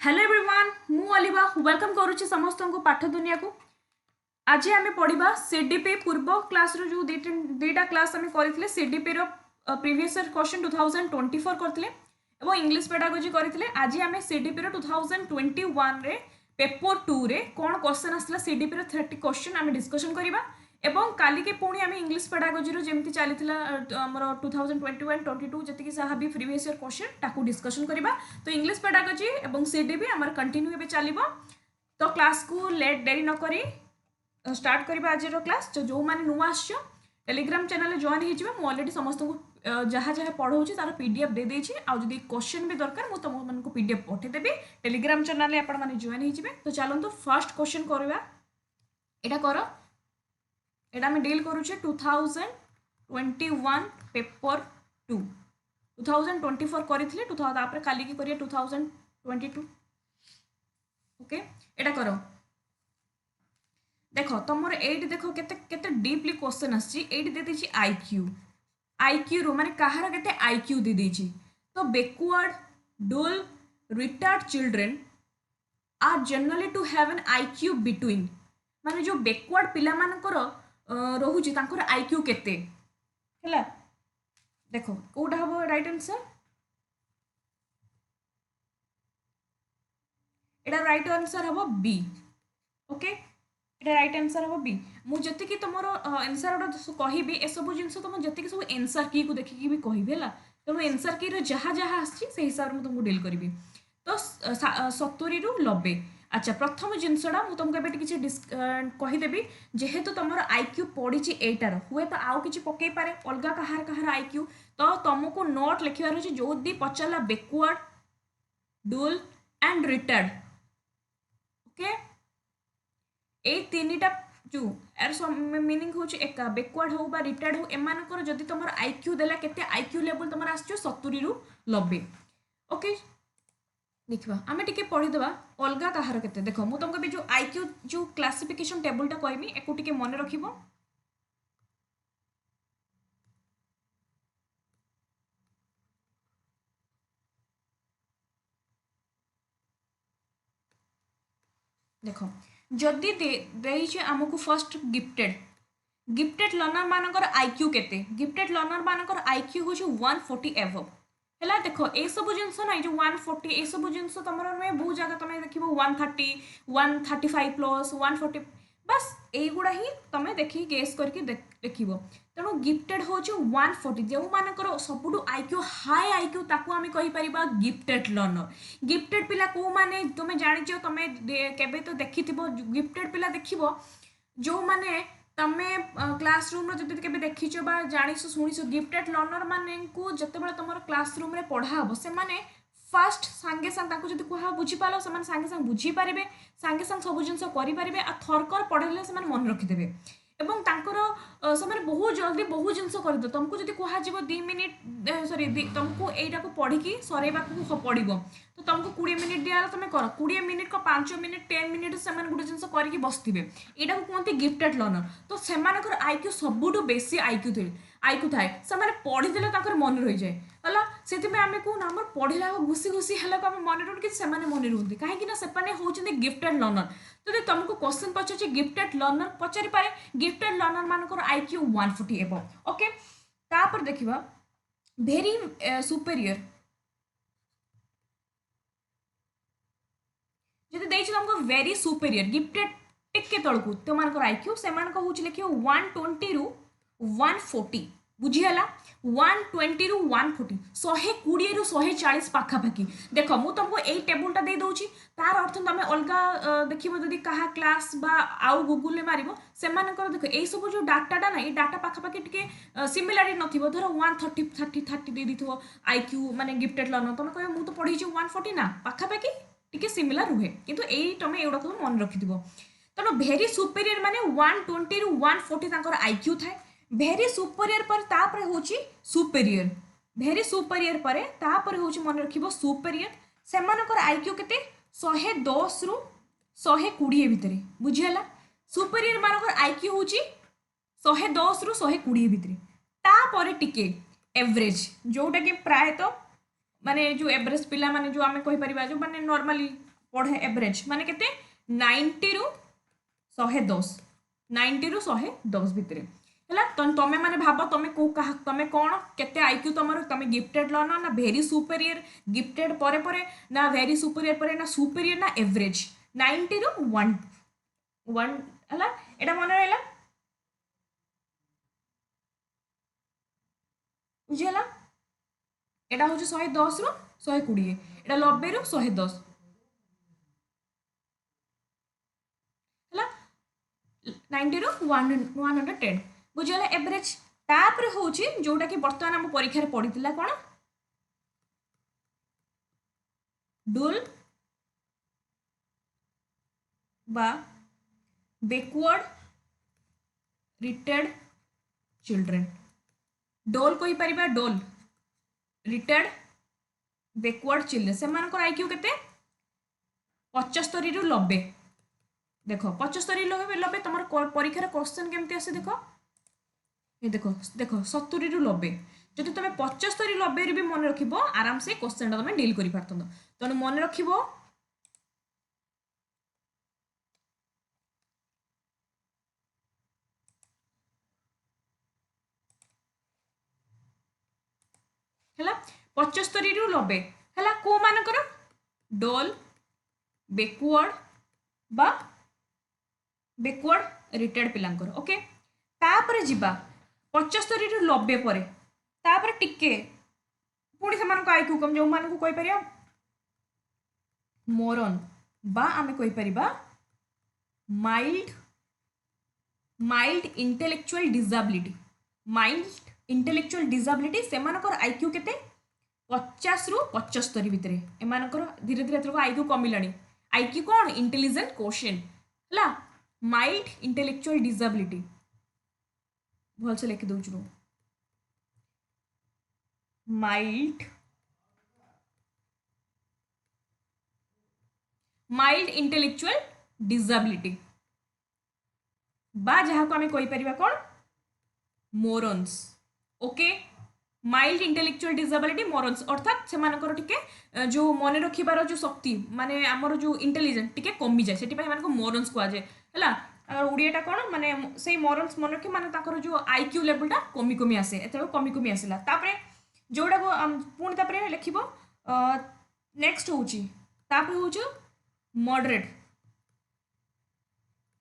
Hello everyone मु अलिबा welcome करुच्ची समस्त को पाठ दुनिया को। आज आम पढ़ा सीडीपी पूर्व क्लास रो जो दुईटा क्लास आम करते सीडीपी रो प्रीवियस क्वेश्चन 2024 करते और इंग्लिश पेडागोजी करते। आज आम सीडीपी रो 2021 रे पेपर 2 रे कौन क्वेश्चन आसला सीडीपी रो 30 क्वेश्चन आम डिस्कशन करवा एवं काली के पुणी आम इंग्लिश पेडागोजी रो जेमती चली आमर 2021-22 जी जहाँ भी प्रीवियस ईयर क्वेश्चन ताकू डिस्कशन करवा। तो इंग्लिश पेडागोजी एवं सीडीपी आमर कंटिन्यू एबे चलिबो। तो क्लास को लेट देरी न करी स्टार्ट करवा आज क्लास। जो मैंने नुआ आसो टेलीग्राम चैनल जॉइन हो ऑलरेडी समस्त को जहाँ जहाँ पढ़ाऊँ तार पीडीएफ दे देछि। आ जदि क्वेश्चन भी दरकार मु तुम मन को पीडीएफ पठेदेवी टेलीग्राम चैनल आपण माने जॉइन हो। तो चलते फर्स्ट क्वेश्चन करवा एटा कर एटा में डील करूचे 2021 पेपर 2 2024 करिथिले 2000 तापर काली की करिया 2022 ओके। एटा करो देखो तुमर एट देखो केते केते डीपली क्वेश्चन आछि। एट दे देछि आईक्यू आईक्यू रो माने कहार केते आईक्यू दे देछि। तो backward dull retard children are generally to have an IQ between माने जो बैकवर्ड पिला मानकर रोहुची तांकर आईक्यू केते हैला। देखो कोडा हबो राइट आंसर एटा राइट आंसर हबो बी ओके। एटा राइट आंसर हबो बी। मु जति कि तमरो आंसर ओडा कहिबी ए सब जिंस तुम जति कि सब आंसर की को देखि कि भी कहिबे हैला। तेणु आंसर की रो जहाँ जहाँ आछि से हिसाब में तुमको डील करबी। तो 70 रु 90। अच्छा प्रथम जिनसटा मुझे तुमको किसी कहीदेवी जेहेतु तुम आईक्यू पड़ी एटार हुए तो आउ कि पकई पारे अलग कहार कहार आईक्यू। तो तुमको नोट लिखार अच्छे जो भी पचारा बैकवर्ड डुल एंड रिटार्ड ओके। ये तीनटा जो यार मीनिंग हूँ एका बैकवर्ड हो रिटार्ड हो एम जदि तुम आईक्यू देला केते आईक्यू लेवल तुम आस 70 रु 90 ओके। देखा आम टे पढ़ीदे अलग कहार के देख मुझे तुमको भी जो आईक्यू जो क्लासिफिकेशन टेबुलटा कहमी एको टे मन रख। देख जदि दे आमको फर्स्ट गिफ्टेड गिफ्टेड लर्नर मानकर आईक्यू केते गिफ्टेड लर्नर मानकर आईक्यू हूँ 140 एभव है। देख ये सब जिनस ना जो 140 ये सब जिनस तुम नुहे बहुत जगह तुम देख 130 135 प्लस 140 बस यहीगुड़ा ही तुम देखिए गेस करके देख। तेणु गिफ्टेड हूँ 140 जो मानकर सबुठ आईक्यू हाई आईक्यू ताकू आम कहीपर गिफ्टेड लर्नर। गिफ्टेड पिला कौ माने तुम जाच तुम केबे तो देखि गिफ्टेड पिला देख जो माने तमे क्लासरूम जब के देखीच जानिश शुणीस गिफ्टेड लर्नर मान को जिते तुम क्लासरूम रे पढ़ा हम से फास्ट सांगे सांग जब कह बुझीपाल से सांगे सांग बुझीपारे सांगे सांग सब जिन करेंगे आ थरकर पढ़े से मन रखिदे एवं तांकर से बहुत जल्दी बहुत जिन करदे। तुमको जब कह 2 मिनिट सॉरी तुमको यहीटा को पढ़ी सरेबा पड़ो तो तुमको 20 मिनिट दिया तुम कर 20 मिनिट को 5 मिनिट 10 मिनिट से गोटे जिन करके बसते यहाँ को कहते गिफ्टेड लर्नर। तो से आईक्यू सबुठ बेसी आईक्यू थाए से पढ़ीदे मन रही जाए है से आम कहूना आम पढ़ला घुसी घुसी है मन रुन कि मन रुहती कहीं से होती गिफ्टेड लर्नर। तो तुमको क्वेश्चन पचार गिफ्टेड लर्नर पचारि पारे गिफ्टेड लर्नर मानकर आईक्यू 140 एबव ओके। तापर देखिबा वेरी सुपेरियर जदि देछि तुमको वेरी सुपेरियर गिफ्टेड टिके तळकू तो मानकर आईक्यू से हूँ लिखियो 120 रु 140 बुझीगला 120 रु 140 120 रु 140 पाखापाखि। देख मु तुमको यही टेबुलटा दे दूची तार अर्थ तुम अलग देख जदि कहा क्लास बा आउ गूगल में मारिबो से देख यही सब जो डाटाटा ना ये डाटा पाखापाखि टिके सिमिलारिटी नथिबो धर 130 30 30 दे दिथो आईक्यू माने गिफ्टेड लर्नर तुम कह मु तो पढ़ी 140 ना पाखापाखि टिके सिमिलर रुहे किंतु एई तुम एगुड़ा मन रखिदिबो। तेणु भेरी सुपेरियर माने 120 रु 140 तांकर आईक्यू थाए। भेरी सुपेरियर पर तापर होची सुपेरियर भेरी सुपेरियर पर तापर होची मन रखिबो सुपेरियर सेमानकर आईक्यू केते 110 रु 120 भितरे बुझियला। सुपेरियर मानकर आईक्यू होची 110 रु 120 भितरे तापर टिके एवरेज जोटा कि प्राय तो माने जो एवरेज पिला माने जो आमे कहि परिबा जो माने नॉर्मली पढ़े एवरेज माने केते 90 रु 110 90 रु 110 भितर है तमें मैंने भाव तुम कौन केते आईक्यू तुम तुम गिफ्टेड लर्नर ना भेरी सुपेरियर गिफ्टेड परे ना भेरी सुपेरियर परे ना सुपेरियर ना एवरेज 90 रु 1 1 है एटा मन रहा बुझीगला एटा हूँ 110 रु 120 एटा 90 रु 110 है 90 रु 110 बुझीगला एवरेज तापर हूँ जोटा कि बर्तमान आम परीक्षा पढ़ी कौन डुल बा बैकवर्ड रिटेड चिल्ड्रेन डोल कोई परिबा डोल रिटेड बैकवर्ड चिल्ड्रेन से आईक्यू केते 75 रु 90 देख 75 रु 90 तुम परीक्षार क्वेश्चन केमती आसे देख ये देख देख 70 रु 90 जदि तुम 75 90 भी मन रख आराम से क्वेश्चन तुम डील कर पारत तेणु मन रख है 75 रु 90 है को मानकर डोल बैकवर्ड बा बैकवर्ड रिटेड पिलांकर ओके तापर जीवा 75 रु 90 पर तापर टिके पुणी से आईक्यू कम जो मान को पार मोरन बा आमे कोई परिबा mild mild intellectual disability mild intellectual disability से आईक्यू केते 50 रु 75 भितर एमानकर धीरे धीरे एथरक आईक्यू कमिलानी आईक्यू कौन इंटेलिजेंट क्वेश्चन है माइल्ड इंटेलेक्चुअल डिसेबिलिटी भलसे लिखि दउछु माइल्ड माइल्ड इंटेलेक्चुअल डिसेबिलिटी बा जहाँ को आम कही परिबा कौन morons okay mild intellectual disability morons अर्थात से टिके जो मन रखिबार जो शक्ति माने आमर जो इंटेलिजेंट टिके कमी जाए से मोरन्स कह जाए है ओडियाटा कौन माने से मोरन्स मन रखी माने जो आईक्यू लेवलटा कमी कमी आसे एत कमी कमी आसला तापरे जोड़ा को पुणी तापरे लिखिब नेक्स्ट हूँ मॉडरेट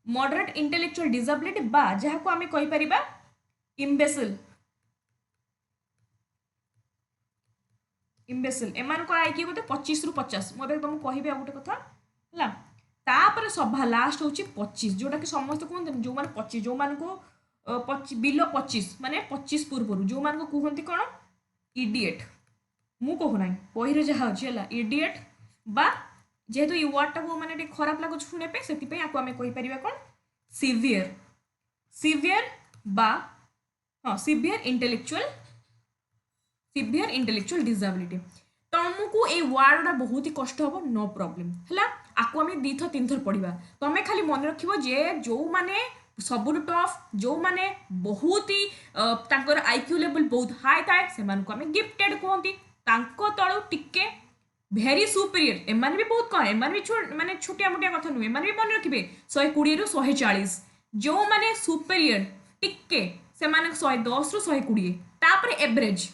मॉडरेट इंटेलेक्चुअल डिसेबिलिटी बा जहाँ को आम कही परिबा इम्बेसिल इम्बेसिल एमान को आईक्यू बोते 25 रु 50 मुझे तुमको कहि आ गोटे कथा है तापर सभा लास्ट हूँ 25 जोटा कि समस्त कहते जो मैंने 25 जो मान को बिलो 25 माने 25 पूर्व जो मान को कहते कौन इडिएट मु कहूना बही जहाँ अच्छी है इडिएट बा जेहेतु ये वर्डटा को मैंने खराब लगुच शुणे से आम कहीपर कौन सिवियर सिवियर बा हाँ सिवियर इंटेलेक्चुअल डिसेबिलिटी तुमको ये वर्डटा बहुत ही कष्ट हम नो प्रॉब्लम है आपको आम दी तीन थर पढ़ा तुम्हें खाली मन रख जो मैंने सब टफ जो मैंने बहुत ही आईक्यू लेवल बहुत हाई थाए से आम गिफ्टेड कहती तलू टिके भेरी सुपीरियर एम भी बहुत कम एम भी माने छोटिया मोटिया कथा नुहे एम भी मन रखिए 120 रु 140 जो मैंने सुपीरियर टिके से 110 रु 120 तापर एवरेज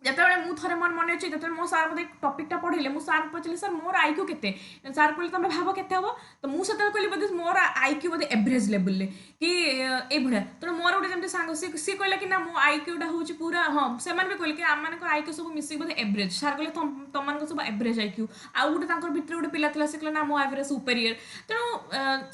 जितेबाला मुझे मोर मन अच्छे जो मो सार मत टपिकटा पढ़े मुझे सार पचारे सर मोर आईक्यू के सार कहले तुम भाव के तो मुझे कहली बोधे मोर आईक्यू बोधे एवरेज लेवल कि ये भाया तेणु मोर गोटे जमी सांग सी कहला कि ना मो आईक्यूटा हूँ पूरा हाँ से भी कहले कि आम आईक्यू सब मिसिक बोधे एवरेज सार कहले तुम सब एवरेज आईक्यू आउ गोटे भितर गोटे पिला था से कहला ना मो एवरेज सुपेरियर तेणु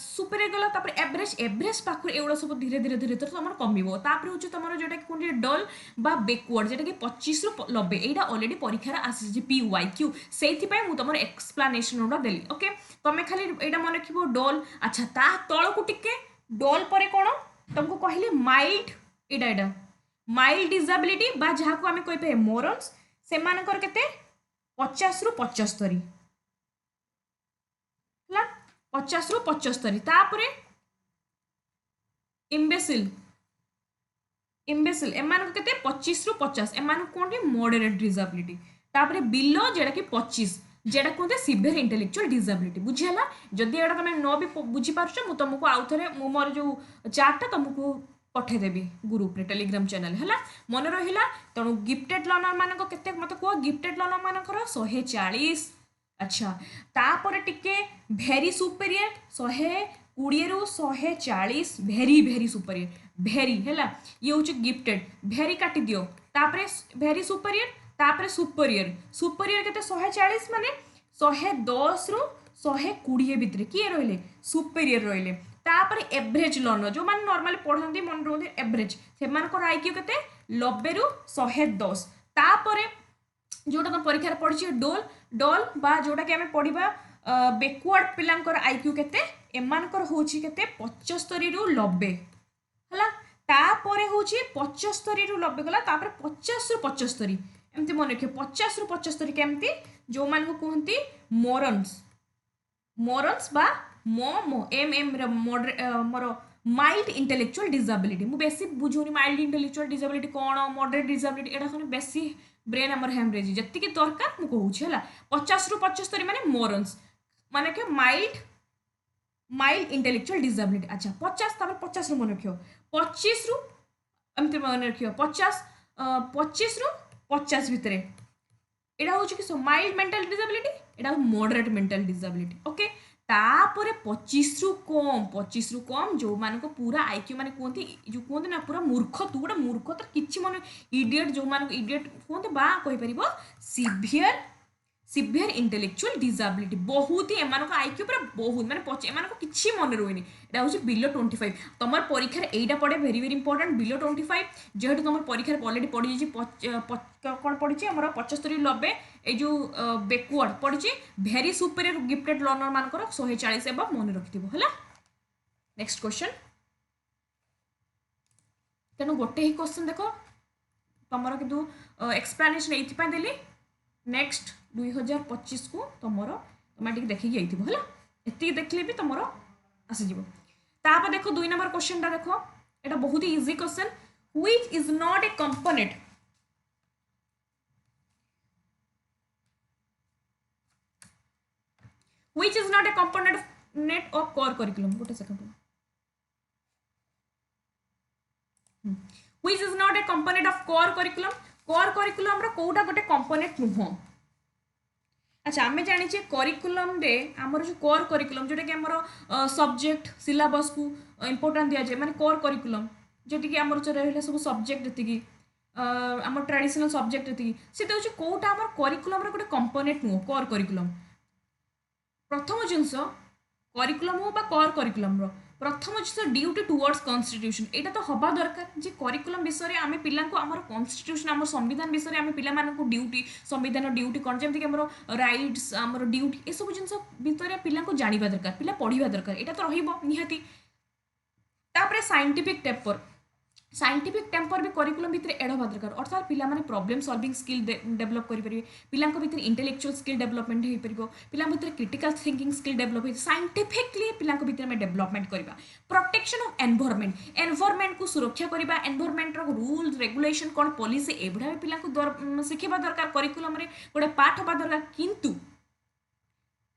सुपेरियर गला एवरेज एवरेज पाखर एगुड़ा सब धीरे धीरे धीरे धीरे तुम कम हूँ तुम जोटा कि कौन डल बा बैकवर्ड जोटा कि 25 रु 90 एटा ऑलरेडी परीक्षार आसी PYQ से तुम एक्सप्लानेशन गुड़ा देली ओके तुम खाली यहाँ मन रख डोल अच्छा ता तल को टिके डोल पर कौन तुमको कहली माइल्ड एटा माइल्ड डिसेबिलिटी बा जहाँ को आम कही मोरन्स से 50 रु 75 50 रु 75 तापर इम्बेसिल इम्बेसिल एमान को केते 25 रु 50 एमान कोन मॉडरेट डिसेबिलिटी तापर बिलो जेटा कि 25 जेटा कहते सिवियर इंटेलेक्चुअल डिसेबिलिटी बुझीगला जदि एटा तुम न भी बुझी पार्छ मु तुमको आउ थे मोर जो चार्टा तुमको पठेदेवी ग्रुप रे टेलीग्राम चैनल है मन रहा तेणु गिफ्टेड लर्नर मान के मत कह गिफ्टेड लर्नर मानकर 140 अच्छा तापर टिके भेरी सुपेरियर 120 रु 140 भेरी भेरी सुपेरियर भेरी है ये हूँ गिफ्टेड भेरी काटी दियो तापर भेरी सुपेरियर तापर सुपेरियर सुपेरियर के 140 माने 110 रु 120 भितर किए रहिले सुपेरियर रहिले तापर एवरेज लर्नर जो मैंने नॉर्मली पढ़ती मन रोते एवरेज से आईक्यू के 90 रु 110 तापर जोटा तुम परीक्षा पढ़ी डोल डोल बा जोटा कि आम पढ़ा बेकवर्ड पिलांकर आईक्यू केते एमानकर होची केते 75 रु 90 हला तापर होची 75 रु 90 गला तापर 50 रु 75 एमती मन रखियो 50 रु 75 केमती जो मान को कहती मोरन्स मोरन्स बा मो एम एम मोर माइल्ड इंटेलेक्चुअल डिसेबिलिटी मु बेसी बुझुनी माइल्ड इंटेलेक्चुअल डिसेबिलिटी कौन मॉडरेट डिसेबिलिटी एटा खने बेसी ब्रेन आमर हेमरेज जति दरकार मु कहूँ है 50 रु 75 माने मोरन्स माने के माइल्ड माइल्ड इंटेलेक्चुअल डिसेबिलिटी अच्छा 50 तापर 50 रु मन रखियो 25 रु एमती मन रखियो 50 25 रु 50 भितर एटा हूँ कि माइल्ड मेंटल डिसेबिलिटी एटा मॉडरेट मेंटल डिसेबिलिटी ओके तापर 25 रु कम जो मान पूरा आईक्यू माने कहते जो कहते ना पूरा मूर्ख तू गोटे मूर्ख तो किसी मन इडियट जो मान इडियट कहते बा कहीपर सिवियर सिवियर इंटेलेक्चुअल डिसेबिलिटी बहुत ही एम आईक्यू पूरा बहुत माने एम किसी मन रुनी एटा हूँ बिलो 25 तुम परीक्षा एटा पड़े वेरी वेरी इंपोर्टेंट बिलो 25 जेहेतु तुम परीक्षा अलरेडी पड़ी कौन पड़ी आम 75 90 ये जो बेकवर्ड पड़ी भेरी सुपेरियर गिफ्टेड लर्नर मानकर 140 एवं मन रखि है नेक्स्ट क्वेश्चन तेणु गोटे ही क्वेश्चन देख तुम कितु एक्सप्लानेशन ये देली नेक्स्ट 2025 को तुम तुम देखिए है ये देखले भी तुम आसीज तापर देख 2 नंबर क्वेश्चन टा देख एटा बहुत ही easy question which is not a component which is not a component of core curriculum गोटे second which is not a component of core curriculum रो कोटा गोटे कंपोनेंट नुह अच्छा आम जाने करिकुलम रे आमर जो कोर करिकुलम जोटा कि आमर सब्जेक्ट सिलेबस को इंपोर्टेंट दिया जाए माने कोर करिकुलम जोटी कि आमर रहा सब सब्जेक्ट ये आम ट्रेडिशनल सब्जेक्ट ये से हूँ कौटा आम करिकुलम रे गोटे कंपोनेंट नुह कोर करिकुलम प्रथम जिनस करिकुलम हो बा कोर करिकुलम रो प्रथम जिनस ड्यूटी टुवर्ड्स कॉन्स्टिट्यूशन एटा तो हवा दरकार जे करिकुलम विषय आम पिला आमर कॉन्स्टिट्यूशन आम संविधान विषय आम पिला ड्यूटी संविधान ड्यूटी कौन जमीक आम राइट्स आमर ड्यूटी ये सब जिन भितर पिला जाना दरकार पिला पढ़ा दरकार यहाँ तो रही साइंटिफिक साइंटिफिक टेम्पर भी करिकुलम भितर एड हवा दरकार अर्थात पिला माने प्रॉब्लम सॉल्विंग स्किल डेवलप करेंगे पिला भितर इंटेलेक्चुअल स्किल डेवलपमेंट हो पार पिला भितर क्रिटिकल थिंकिंग स्किल डेवलप हो साइंटिफिकली पिला भितर आम डेवलपमेंट करवा प्रोटेक्शन ऑफ एनवायरनमेंट को सुरक्षा करवा एनवायरनमेंट रूल्स रेगुलेशन कौन पॉलिसी एभा भी पिला शिखा दरकार करिकुलम गोटे पाठ हवा दरकार किंतु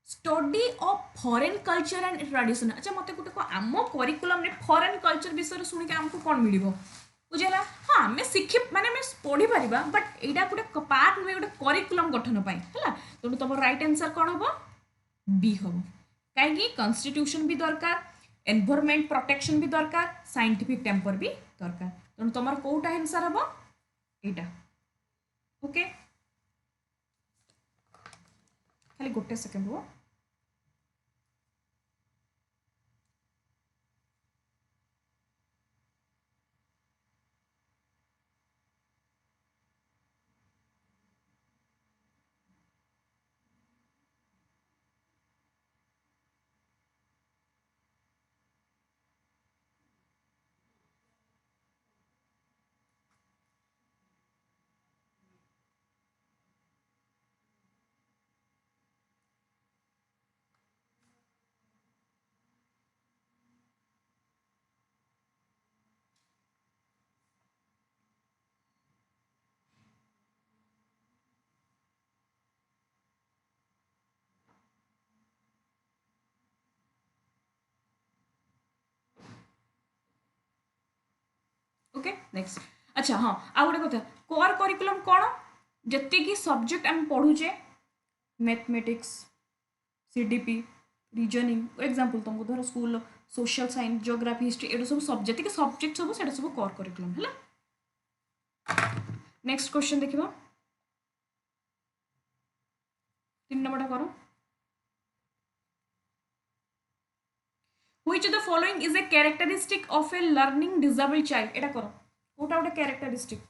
study of foreign culture and tradition अच्छा मत गोटे आम करिकुलम फॉरेन कल्चर विषय शुणिक आमको कौन मिल बुझेगा हाँ आम शिखी माने पढ़ी पार बट यहाँ गोटे पार्ट नुहे गोटे करिकुलम गठन है तेणु तुम राइट आंसर कौन हम बी हम कहीं कॉन्स्टिट्यूशन भी दरकार एनवायरनमेंट प्रोटेक्शन भी दरकार साइंटिफिक टेम्पर भी दरकार तेणु तुम कौटा आंसर हम यहाँ ओके खाली गोटे सेकेंड वो ओके नेक्स्ट अच्छा हाँ आ गोटे कथा कोर करिकुलम कौन जिते कि सब्जेक्ट आम पढ़ुचे मैथमेटिक्स सीडीपी रीजनिंग एग्जांपल तुमको धर school social science geography history एटा सब सब्जेक्ट सब्जेक्ट सब सेटा सब कोर करिकुलम है नेक्स्ट क्वेश्चन देखिबा 3 नंबर करो which of the following is a characteristic of a learning disabled child एटा करो कोटा गोटे characteristic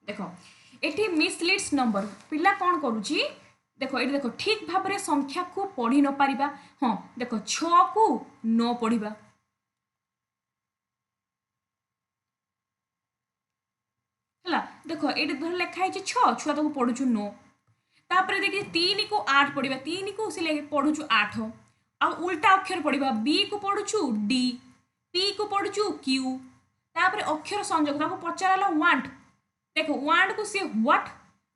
देख ये मिसलीड्स नंबर पिला कौन करुच्ची देख ये देख ठीक भाव में संख्या को पढ़ी न पारिबा हाँ देख 6 को 9 पढ़ा है देख ये धर लिखाई 6 छुआ तक पढ़ुचु 9 तापर देखिए 3 को 8 पढ़ा 3 को सी पढ़ुचु 8 आ उल्टा अक्षर पढ़ा बी को पढ़ुचु डी पी को पढ़ुचु क्यू तापर अक्षर संयोग ताको पचारा वांट देख वार्ड को सी व्हाट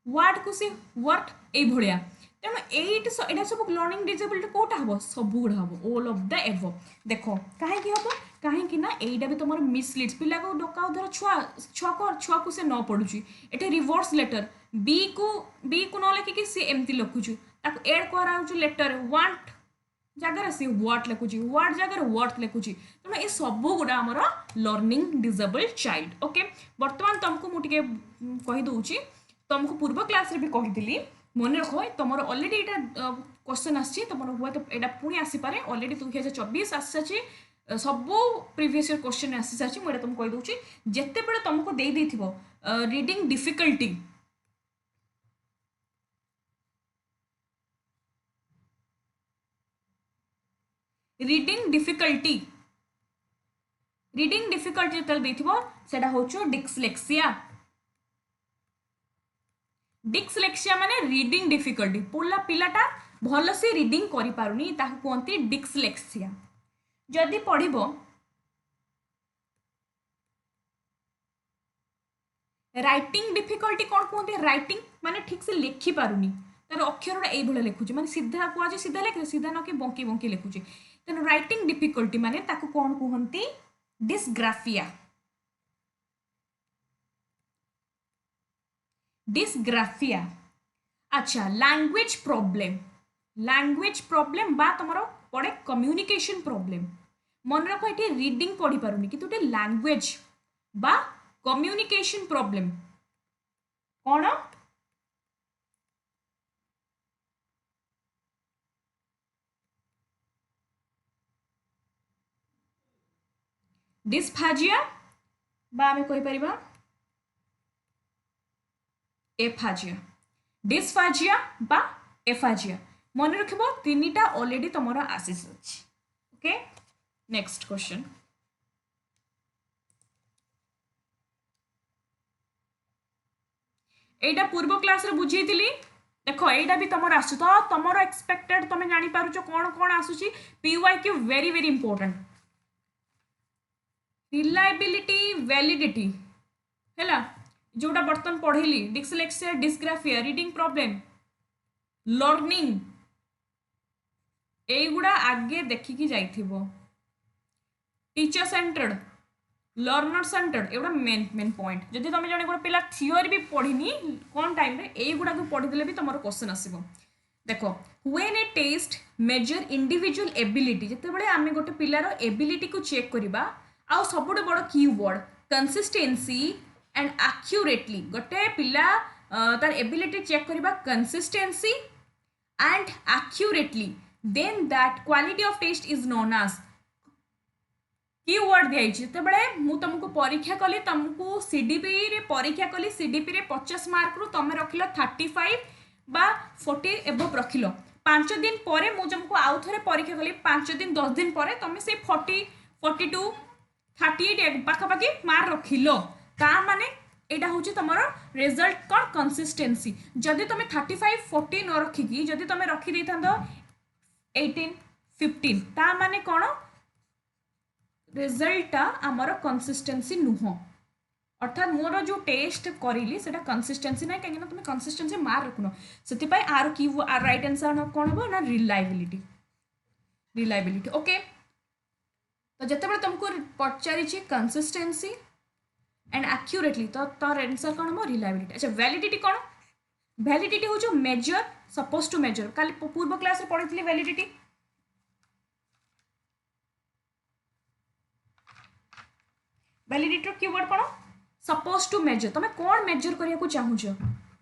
वार्ड को सी व्हाट ए भलिया तेणु एटा सब लर्निंग डिजेबिलिटी कोटा हम सब गुड़ा हम ऑल ऑफ द एबव देख कहीं हम कहीं ना एटा भी तुम मिसलीड्स पिला को डका धर छुआ को से न पढ़ुची एटे रिवर्स लेटर बी को न लिखिकी सी एमती लिखुचु ताको एड करा लेटर वांट जगह सी व्हाट लिखुची व्हाट जगह वर्थ लिखुची तेणु ये सब गुड़ा आमर लर्निंग डिजेबल्ड चाइल्ड ओके बर्तमान तुमको मुझे कहीदे तुमको पूर्व क्लास रे भी कही मन रख तुम अलरेडी यहाँ क्वेश्चन आसी तुम हुए तो यहाँ पुणी आसीपे अलरेडी 2024 आसी सब प्रिवियस ईयर क्वेश्चन आसी सारी मुझे तुमको कहीदे जिते बड़े तुमको दे रीडिंग डिफिकल्टी रीडिंग डिफिकल्टी जो हूँ डिक्सलेक्सिया डिक्सलेक्सिया माने रीडिंग डिफिकल्टी पिलाटा भल से रीडिंग करि पारुनी ताकू कहते डिक्सलेक्सिया जदि पढ़िबो राइटिंग डिफिकल्टी कौन कहते राइटिंग माने ठीक से लिखि पारुनी तार अक्षर ये भाया लिखुचे माने सीधा कह सीधा लिखे सीधा न कि बंकी बंकी लिखुचे तेणु राइटिंग डिफिकल्टी माने ताकू कौन कहते डिस्ग्राफिया डिस्ग्राफिया अच्छा लैंग्वेज प्रॉब्लम बा तुमरो पड़े कम्युनिकेशन प्रॉब्लम मन रख ये रीडिंग पढ़ी पारुनी किंतु ये लैंग्वेज बा कम्युनिकेशन प्रॉब्लम कौन डिस्फाजिया बा आमे कहि परिबा एफाजिया डिस्फाजिया बा एफाजिया मन रखिबो तीनिटा ऑलरेडी तमरा आसीस अछि ओके नेक्स्ट क्वेश्चन एटा पूर्व क्लास रे बुझीतिली देखो एटा भी तमर आसु तो तमरो एक्सपेक्टेड तमे जानि पारुचो कोन कोन आसुची PYQ very very important reliability validity हैला जोटा बर्तन पढ़ेली dyslexia dysgraphia reading problem learning एगुड़ा आगे देखिकी जाइथिबो टीचर सेंटर्ड लर्नर सेंटर्ड एगुड़ा मेन मेन पॉइंट जदि तुम जने गोटे पिला थियोरी भी पढ़िनी कौन टाइम रे एगुड़ा को पढ़िदेले भी तुमर क्वेश्चन आसीबो देखो when a test measure individual ability जते बळे आमे गोटे पिलार एबिलिटी को चेक करबा आ सबुठ बड़ कीवर्ड कंसिस्टेंसी एंड एक्यूरेटली गोटे पिला तार एबिलिटी चेक करबा consistency and accurately then that quality of test is known as keyword दिया जिते बड़े मु तुमको परीक्षा कली तुमको सीडीपी रे परीक्षा कली सीडीपी रे 50 मार्क रु तुम रखिल 35 बा 40 एबव रखिल 5 दिन पर मु तुमको आउ थे परीक्षा कली 5 दिन 10 दिन पर तुम से 40 42 38 पाखापाखि मार्क रखिल ता माने एटा होची तमरो रिजल्ट कौन कंसिस्टेंसी जदि तुम 35 40 न रखिकी जदि तुम रखी देथांदो 18 15 ता माने कौन रिजल्ट आमर कंसिस्टेंसी नुह अर्थात मोर जो टेस्ट करिली सेटा कंसिस्टेंसी ना कहीं तुम कंसिस्टेंसी मार्क रखुन से आर की आर राइट आंसर कौन हम ना रिलायबिलिटी रिलायबिलिटी ओके तो जिते तुमको पचारि कंसिस्टेंसी एंड एक्यूरेटली तो तार आंसर कौन हम रिलायबिलिटी अच्छा वैलिडिटी कौन वैलिडिटी हूँ मेजर सपोज टू मेजर कल पूर्व क्लास पढ़ी वैलिडिटी वैलिडिटी कीवर्ड कौन सपोज टू मेजर तुम कौन मेजर करने को चाहूच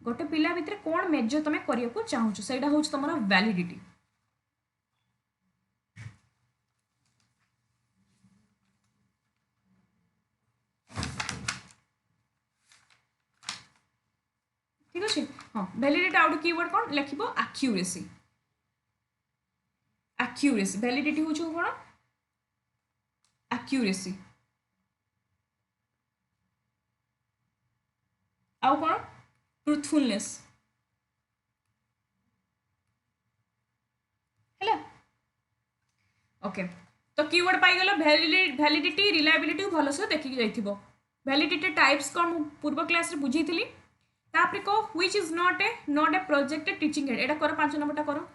गोटे पिला भितर कौन मेजर तुम करने को चाहूच से हूँ तुम वैलिडिटी ठीक अच्छे हाँ वैलिडिटी आउट कीवर्ड कौन लिख एक्यूरेसी एक्यूरेसी वैलिडिटी हूँ कौन एक्यूरेसी आउ कौन ट्रुथफुलनेस है ओके तो कीवर्ड पाइगल वैलिडिटी रिलायबिलिटी भलसे देखिक जाइथिबो वैलिडिटी टाइप्स कौन पूर्व क्लास रे बुझी थी तापर कह which is not a projected teaching aid एटा कर 5 नंबरटा करो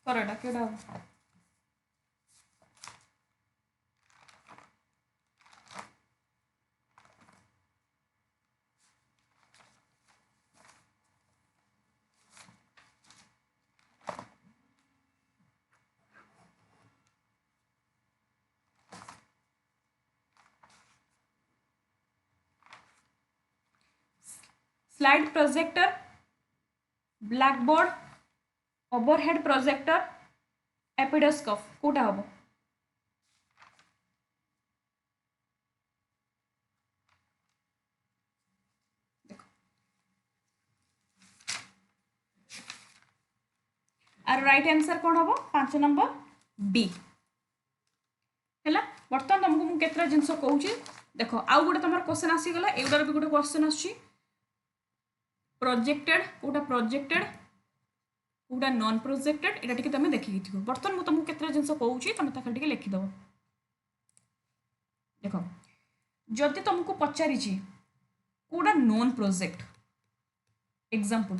कर एटा केडा slide projector blackboard overhead projector epidiascope कोटा हम आर राइट आंसर कौन हम 5 नंबर बी है बर्तमान तुमको मुझे केतटा जिनस कहूँ देख आउ गोटे तुम क्वेश्चन आसीगला एगुटार भी गोटे क्वेश्चन आस प्रोजेक्टेड कोटा प्रोजेक्टेड कोटा नॉन प्रोजेक्टेड यहाँ टी तुम देखिए थो बर्तमान मुझे तुमको केतटा जिनस कहूँ तुम ताकि टे लिखिदेव देख जदि तुमको पचारि कोटा non project example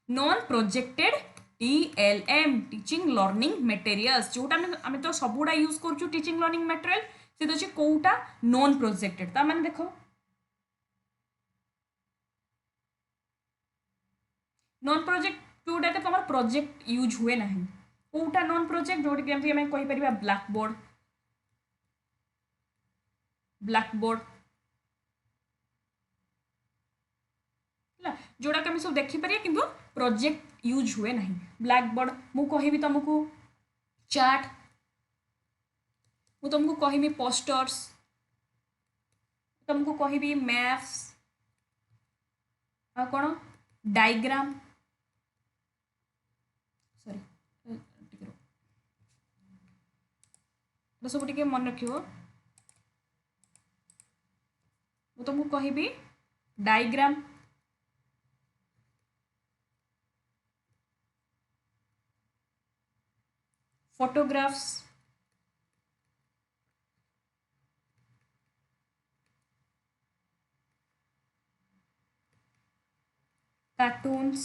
non projected TLM teaching learning materials जोटा आम तो सबुड़ा यूज करूँ टीचिंग लर्निंग मटेरियल से अच्छे कौटा नॉन प्रोजेक्टेड ता माने देख नॉन प्रोजेक्ट जोटा तुम प्रोजेक्ट यूज हुए ना कौटा नॉन प्रोजेक्ट जोटी आम कहीपर ब्लैकबोर्ड ब्लैकबोर्ड जोड़ा कि सब देखिपर कि प्रोजेक्ट यूज हुए ना ब्लैकबोर्ड मु कहि तुमको चार्ट मु तुमको कहि पोस्टर्स तुमको कहि मैप्स आ कौन डायग्राम सॉरी सब टे मन रख तुमको कहि diagram photographs cartoons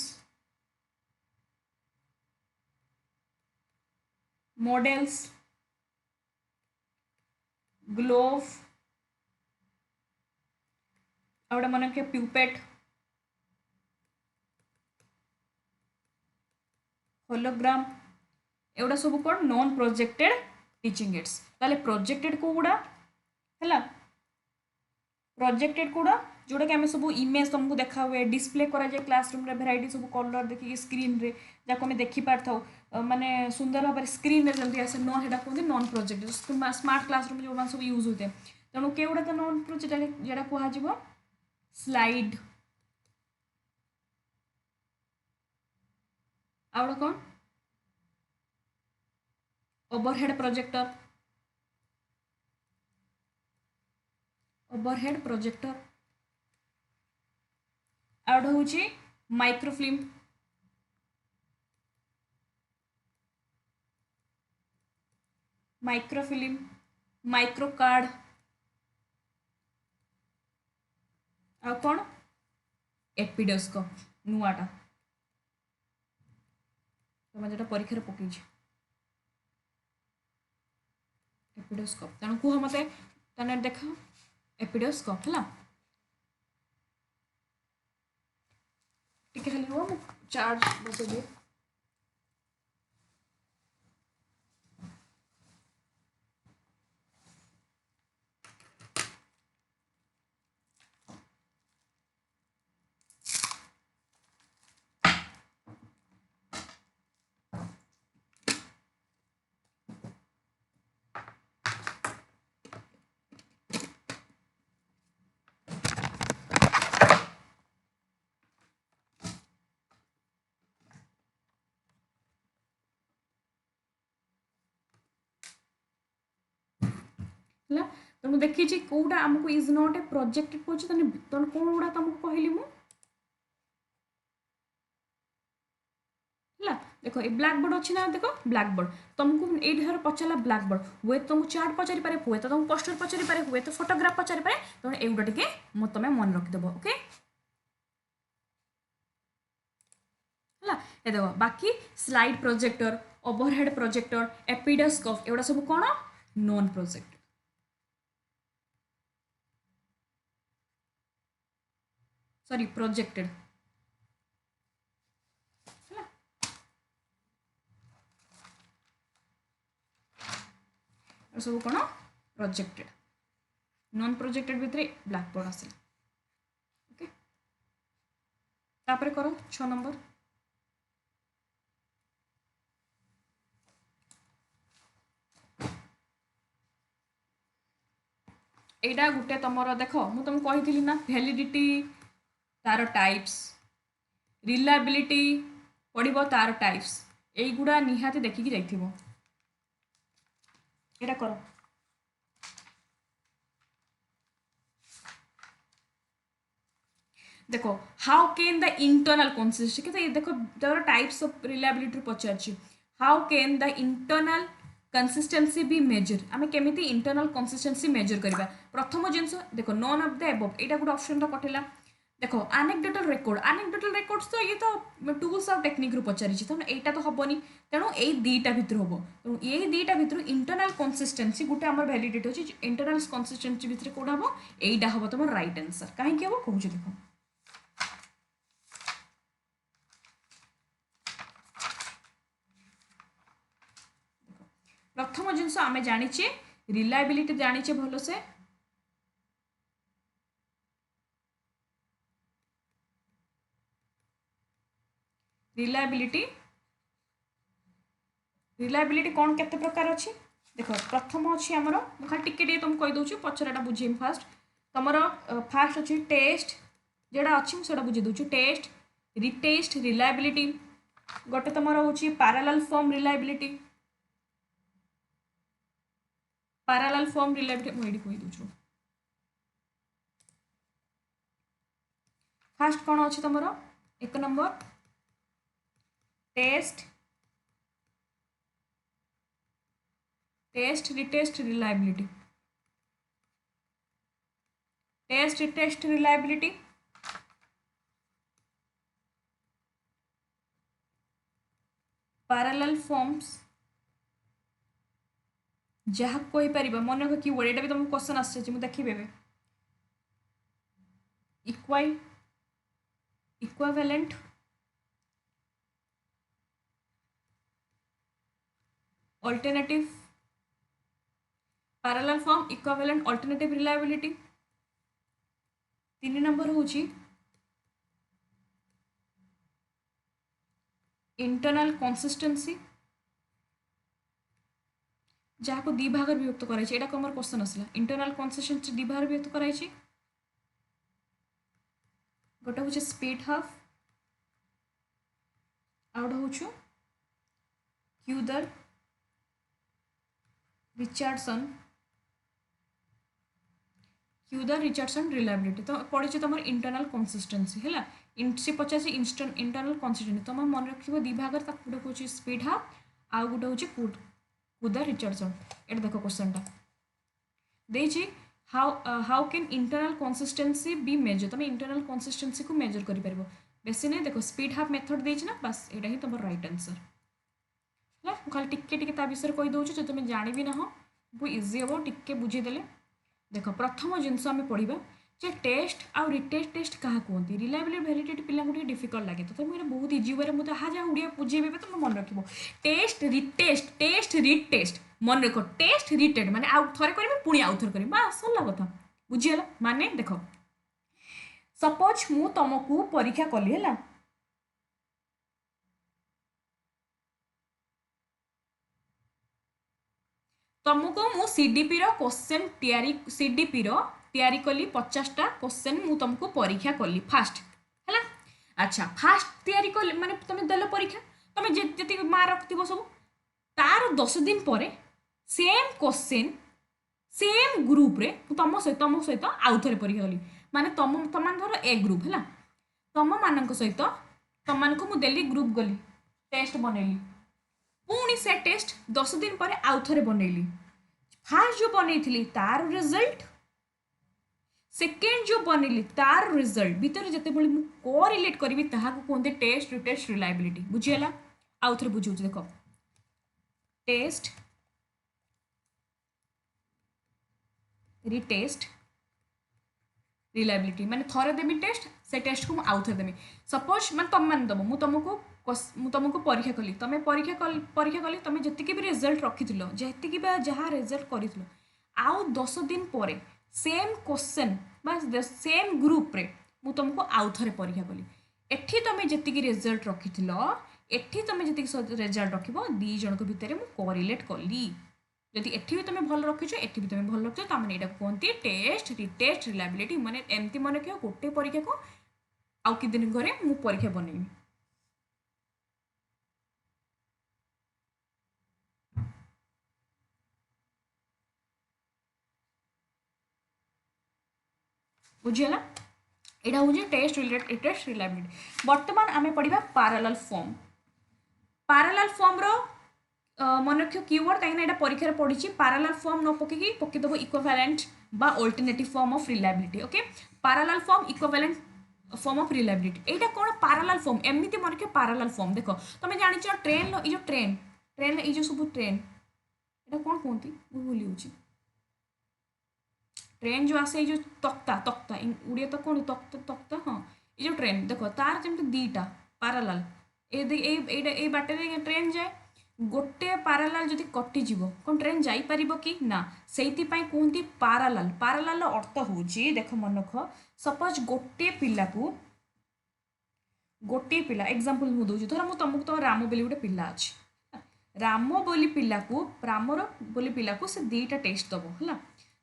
models glove outta मन रखिए प्यूपेट होलोग्राम एगुड़ा सब कौन नॉन प्रोजेक्टेड टीचिंग एड्स ताले प्रोजेक्टेड को गुड़ा है प्रोजेक्टेड कौड़ा जोटा कि आम सब इमेज तुमको देखा हुए डिस्प्ले करा जाए क्लासरूम रे भेराइटी सब कलर देखिए स्क्रीन रे जहाँ आम देखी पार था माने सुंदर भाव स्क्रीन रे जल्दी आसे नॉन हेटा कहते नॉन प्रोजेक्ट स्मार्ट क्लासरूम जो सब यूज होते तेणु केगुड़ा तो नॉन प्रोजेक्ट जेटा कह स्लाइड आउट कौन overhead projector overhead projector out हूँ माइक्रोफिल्म माइक्रोफिल्म माइक्रोकार्ड आ कौन एपिडोस्कोप नुआटा तुम जो परीक्षा पकई एपिडोस्कोप तेणु कह मत देख एपिडोस्कोप है टिके खाली रुह चार्ज बसई दिए है तो मुझे देखी कौटा आमको इज नॉट ए प्रोजेक्टेड पहुंचे कौन गुड़ा तुमको कहली मु देखो ये ब्लैक बोर्ड अच्छी ना देखो ब्लैक बोर्ड तुमको ये पचारा ब्लैक बोर्ड हुए तुमको चार्ट पचारि पारे हुए तो तुमको पोस्टर पचारि पारे हुए तो फोटोग्राफ पचारि पारे तेणु एगुड़ा टिके तुम मन रखिदेव ओके है देखो बाकी स्लाइड प्रोजेक्टर ओवरहेड प्रोजेक्टर एपिडोस्कोप एगुड़ा सब कौन नॉन प्रोजेक्ट सॉरी प्रोजेक्टेड सब कौन प्रोजेक्टेड नॉन प्रोजेक्टेड भितर ब्लैक बोर्ड आसला ओके तापर करो 6 नंबर एटा गुटे तुमर देख मुझे तुमको कही ना वैलिडिटी तार टाइप्स रिलायबिलिटी पड़ो तार टाइप्स यहीगुड़ा निहाती देखिकी जाइथिबो एटा करो देखो how can the internal consistency देखो तार टाइप्स ऑफ रिलायबिलिटी पचार how can the internal consistency be measure आम केमी इंटरनल कंसिस्टेंसी मेजर करवा प्रथम जिनस देखो नॉन ऑफ द एबव यहाँ गोटे ऑप्शन तो कटिला देखो आनेक्डोटल रेकर्ड्स तो ये तो टूल्स और टेक्निक रु पचारि तेणु यहाँ तो हेनी तेणु यही दीटा भितर हम तेणु यही दीटा भितर इंटरनल कंसिस्टेंसी गोटे आम वैलिडिटी अच्छी इंटरनल कंसिस्टेंसी भितर कौटा हम यहीटा हम तुम राइट आंसर कहीं हम कहूँ देखो प्रथम जिनस आम जाचे रिलायबिलिटी जाचे भल से रिलायबिलिटी कौन केते प्रकार अच्छी देखो प्रथम अच्छी आमर खाली टिके तुम कहीदे पचराटा बुझेम फास्ट तुम फास्ट अच्छी टेस्ट जोड़ा अच्छी मुझे बुझे दूँ टेस्ट रिटेस्ट रिलायबिलिटी गोटे तुम हूँ parallel form reliability parallel form reliability मुझे कही दूँ फास्ट कौन अच्छी तुम एक number test retest reliability test retest reliability parallel forms जहाँ कोई पार मन रख की वर्ड यहाँ भी तुमको क्वेश्चन आसुच्छी मुझे देखिए equivalent alternative parallel form equivalent alternative reliability 3 number हूँ इंटरनल कंसिस्टेंसी जहाँ को दी भाग विभक्त कराई आमर क्वेश्चन आसला इंटरनल कंसिस्टेंसी दी भाग विभक्त कराई गोटे हूँ स्पीड हाफ आ गोटे हूँ क्यूदर रिचर्डसन रिलायबिलिटी तो पढ़ी तुम इंटरनल कंसिस्टेंसी है से पचास इंटरनल कंसिस्टेंसी तुम मन रख दी भाग गोटे कौन स्पीड हाफ आउ गोटे हूँ कुदा रिचर्डसन ये देख क्वेश्चन देछि how can internal consistency be measure तुम इंटरनल कंसिस्टेंसी को मेजर कर पार बेसी नहीं देख स्पीड हाफ मेथड देछि ना बस यहाँ ही तुम राइट आंसर है खाली टिके विषय कहीदे जो तुम जान भी ना वो इजी हम टिके बुझीदे देख प्रथम जिनस आम पढ़ा जे टेस्ट आउ रिटेस्ट टेस्ट क्या कहते रिलायबिलिटी भेरिटेट पिला डिफिकल्ट लगे तो मुझे बहुत इजी वे मुझे जहाँ जहाँ ओडिया बुझेबे तुम मन रख टेस्ट रिटेस्ट टेस्ट रिटेस्ट मन रख टेस्ट रिटेड माने आउ थरे करेंगे पुणी आउ थरे करेंगे बस सरला कथा बुझीगला माने देख सपोज मु तुमको परीक्षा कली है तुमको मु सीडीपी रो क्वेश्चन तैयारी कली 50टा क्वेश्चन मु तुमको परीक्षा कली फास्ट है अच्छा फास्ट तैयारी कली माने तुम देल परीक्षा तुम जी मार्क रखिथो सब तार 10 दिन पर सेम क्वेश्चन सेम ग्रुप रे तुम सहित आउ थे परीक्षा कली माने तुम धर ए ग्रुप है तुम मान सहित तुम मानक मुझे ग्रुप गली टेस्ट बनैली पुणी से टेस्ट 10 दिन पर आउ थे बनैली फास्ट जो बनई तार रिजल्ट सेकेंड जो बनैली तार रिजल्ट भितर जिते बड़े कोरिलेट करी कहते टेस्ट रिटेस्ट रिलायबिलिटी बुझीगला आउ थे बुझे देख टेस्ट रिटेस्ट रिलायबिलिटी माने थोड़े देमी टेस्ट से टेस्ट को आउ थे देमी सपोज मैं तुम मान दब तुमको परीक्षा कली तुम परीक्षा कली तुम जी भी रिजल्ट रखी जी जहाँ रिजल्ट कर आउ 10 दिन पर सेम क्वेश्चन सेम ग्रुप रे मु तुमको आउ थे परीक्षा कली एठी तुम जी रिजल्ट रखी एठी तुम जी रिजल्ट रख दी जन भितर मुझे कोरिलेट कली जदि एठी भी तुम भल रखिछ एठी भी तुम भल रखिछ तो मैंने कहते टेस्ट रिटेस्ट रिलायबिलिटी माने एमती मन रख गोटे परीक्षा को आउ कि दिन घरे मु परीक्षा बनैबी बुझीगला यहाँ हूँ टेस्ट रिटेस्ट रिलायबिलिटी बर्तमान आम पढ़ा पैरेलल फॉर्म रो मन रख कीवर्ड कहीं परीक्षा पढ़ी पैरेलल फॉर्म न पकई पकईदेव इक्विवेलेंट बा alternative form of reliability okay parallel form equivalent form of reliability यहाँ कौन पैरेलल फॉर्म एमती मन रख पैरेलल फॉर्म देख तुम जान ट्रेन ये ट्रेन ये सब ट्रेन यहाँ कौन कहती भूली हूँ ट्रेन जो आसे जो तख्ता तख्ता उड़िया तो कौन तख्ता तख्ता हाँ ये जो ट्रेन देख तार जमी दीटा पैरेलल ए बाटे ट्रेन जाए गोटे पैरेलल जदि कटिଯିव कौन ट्रेन जापर कि ना से कहती पैरेलल अर्थ हूँ देख मन रख सपोज गोटे पिला एग्जांपल मु दूसरी धर तुमको तुम राम बोली गोटे पिला अच्छी राम बोली पिला को से दीटा टेस्ट दब है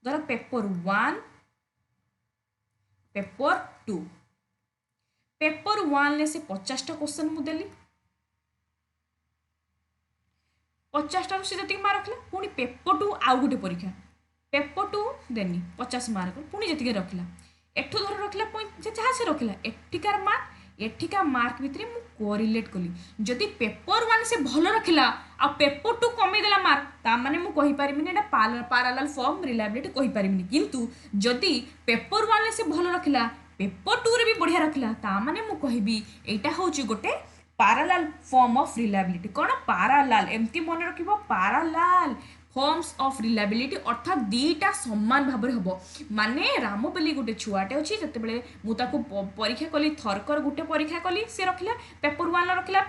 धर पेपर 1 पेपर 2 पेपर 1 से 50टा क्वेश्चन मुझे देली 50टा से जी मार्क रखला पुणी पेपर 2 आउ गोटे परीक्षा पेपर 2 देनी 50 मार्क पुणी जी रखला एठू धर रखला जहाँ से रखला एठिका मार्क भितर मु कोरिलेट कली जदि पेपर 1 से भल रखला आ पेपर 2 कमीदेला मार्क ता माने मु कहि पारिबिनी एटा पैरेलल फॉर्म रिलायबिलिटी कहि पारिबिनी किंतु जदि पेपर 1 से भल रखला पेपर 2 रे भी बढ़िया रखला ता माने मु कहिबी एटा होची गोटे पैरेलल फॉर्म ऑफ रिलायबिलिटी कौन पैरेलल एमती मन रखिबो पैरेलल फॉर्म्स ऑफ रिलायबिलिटी अर्थात दीटा समान भाव में हम माने राम बोली गोटे छुआटे अच्छी जिते बड़े मुझे परीक्षा कली थरकर गोटे परीक्षा कली सी रखला पेपर 1 रखला